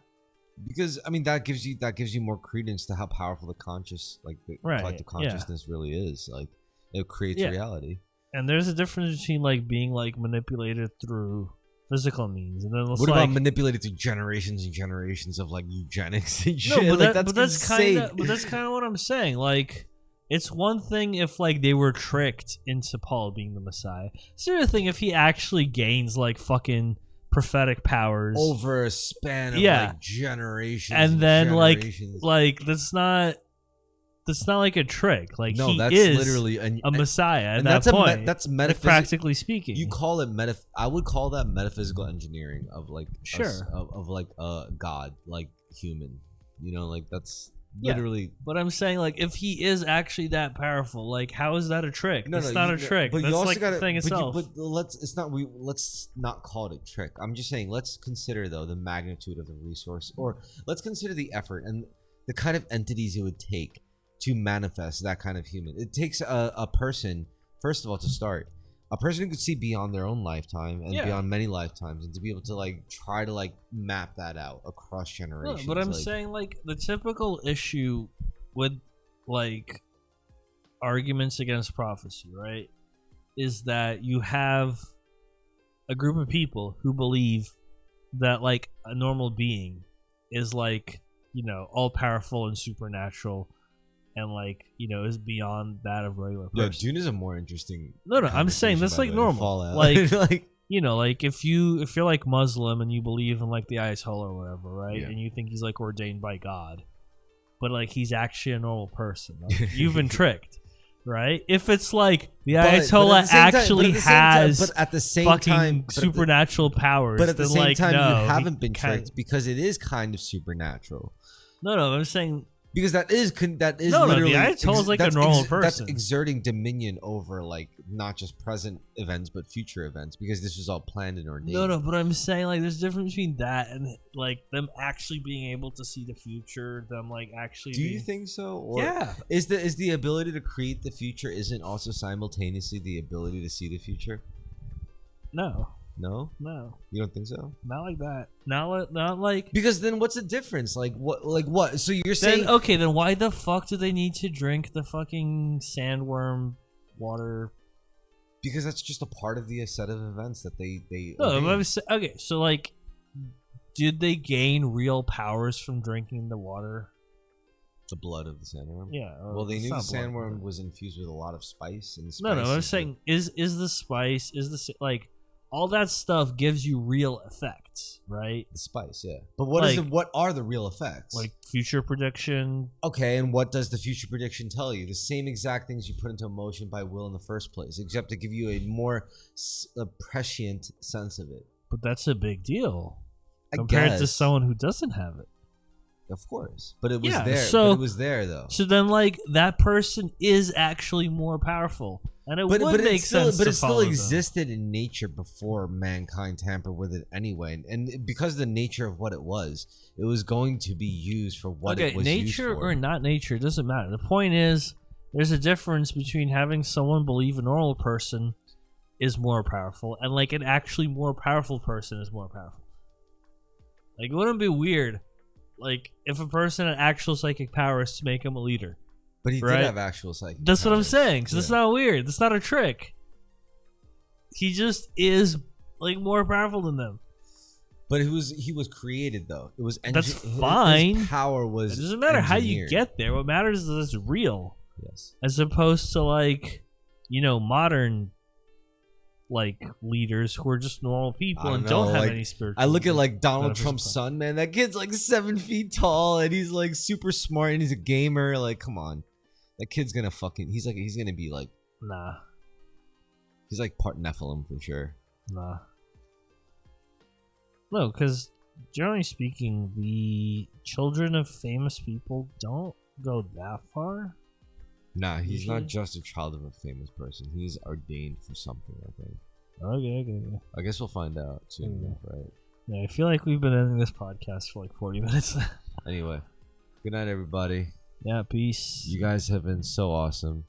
Because I mean that gives you more credence to how powerful the collective consciousness really is. Like, it creates reality. And there's a difference between like being like manipulated through physical means, and then what about manipulated through generations and generations of like eugenics and shit? No, but that's kind of what I'm saying. Like, it's one thing if like they were tricked into Paul being the Messiah. It's another thing if he actually gains like fucking prophetic powers over a span of like generations, and then like that's not like a trick. Like, no, that's literally a Messiah at that point. That's practically speaking. You call it I would call that metaphysical engineering of like of like a god, like human. You know, like that's literally. But I'm saying, like, if he is actually that powerful, like, how is that a trick? It's not a trick. But that's you also like the thing itself. But let's not call it a trick. I'm just saying, let's consider though the magnitude of the resource, or let's consider the effort and the kind of entities it would take to manifest that kind of human. It takes a person, first of all, to start. A person who could see beyond their own lifetime and beyond many lifetimes, and to be able to like try to like map that out across generations. No, but I'm saying like the typical issue with like arguments against prophecy, right, is that you have a group of people who believe that like a normal being is like, you know, all powerful and supernatural, and like, you know, is beyond that of a regular person. Yeah, Dune is a more interesting. No, I'm saying that's like normal. Like, you know, like if you're like Muslim and you believe in like the Ayatollah or whatever, right? Yeah. And you think he's like ordained by God, but like he's actually a normal person. Like, you've been tricked, right? If it's like the Ayatollah actually has but at the same fucking time supernatural powers, but at the then same like, time no, you haven't been tricked because it is kind of supernatural. No, I'm saying. Because that is no, literally the Ayatollah is like a normal person. That's exerting dominion over like not just present events but future events, because this was all planned and ordained. No, but I'm saying like there's a difference between that and like them actually being able to see the future. Them like actually. Do you think so? Or yeah. Is the ability to create the future isn't also simultaneously the ability to see the future? No. No, you don't think so? Not like that. Not like. Because then what's the difference? Like what? So you're saying then why the fuck do they need to drink the fucking sandworm water? Because that's just a part of the set of events that they. No, okay. So like, did they gain real powers from drinking the water? The blood of the sandworm. Yeah. Well, they knew the sandworm was infused with a lot of spice and. No. I'm saying is the spice like. All that stuff gives you real effects, right? The spice, yeah. But what are the real effects? Like future prediction. Okay, and what does the future prediction tell you? The same exact things you put into motion by will in the first place, except to give you a more prescient sense of it. But that's a big deal compared to someone who doesn't have it. Of course, but it was there. So, but it was there, though. So then, like, that person is actually more powerful, and it would make sense. But it still existed in nature before mankind tampered with it anyway, and because of the nature of what it was going to be used for what it was used for. Nature or not nature, it doesn't matter. The point is, there's a difference between having someone believe a normal person is more powerful, and like an actually more powerful person is more powerful. Like, it wouldn't be weird. Like, if a person had actual psychic powers to make him a leader. But he did have actual psychic powers. That's what I'm saying. So that's not weird. That's not a trick. He just is, like, more powerful than them. But he was created, though. It was that's fine. His power was It doesn't matter how you get there. What matters is that it's real. Yes. As opposed to, like, you know, modern like leaders who are just normal people and don't have any spiritual. I look at like Donald Trump's son, man. That kid's like 7 feet tall and he's like super smart and he's a gamer. Like, come on, that kid's gonna he's gonna be like, nah. He's like part Nephilim for sure. Nah. No, because generally speaking, the children of famous people don't go that far. Nah, he's not just a child of a famous person. He's ordained for something, I think. Okay. I guess we'll find out soon enough, right? Yeah, I feel like we've been ending this podcast for like 40 minutes. Anyway, good night, everybody. Yeah, peace. You guys have been so awesome.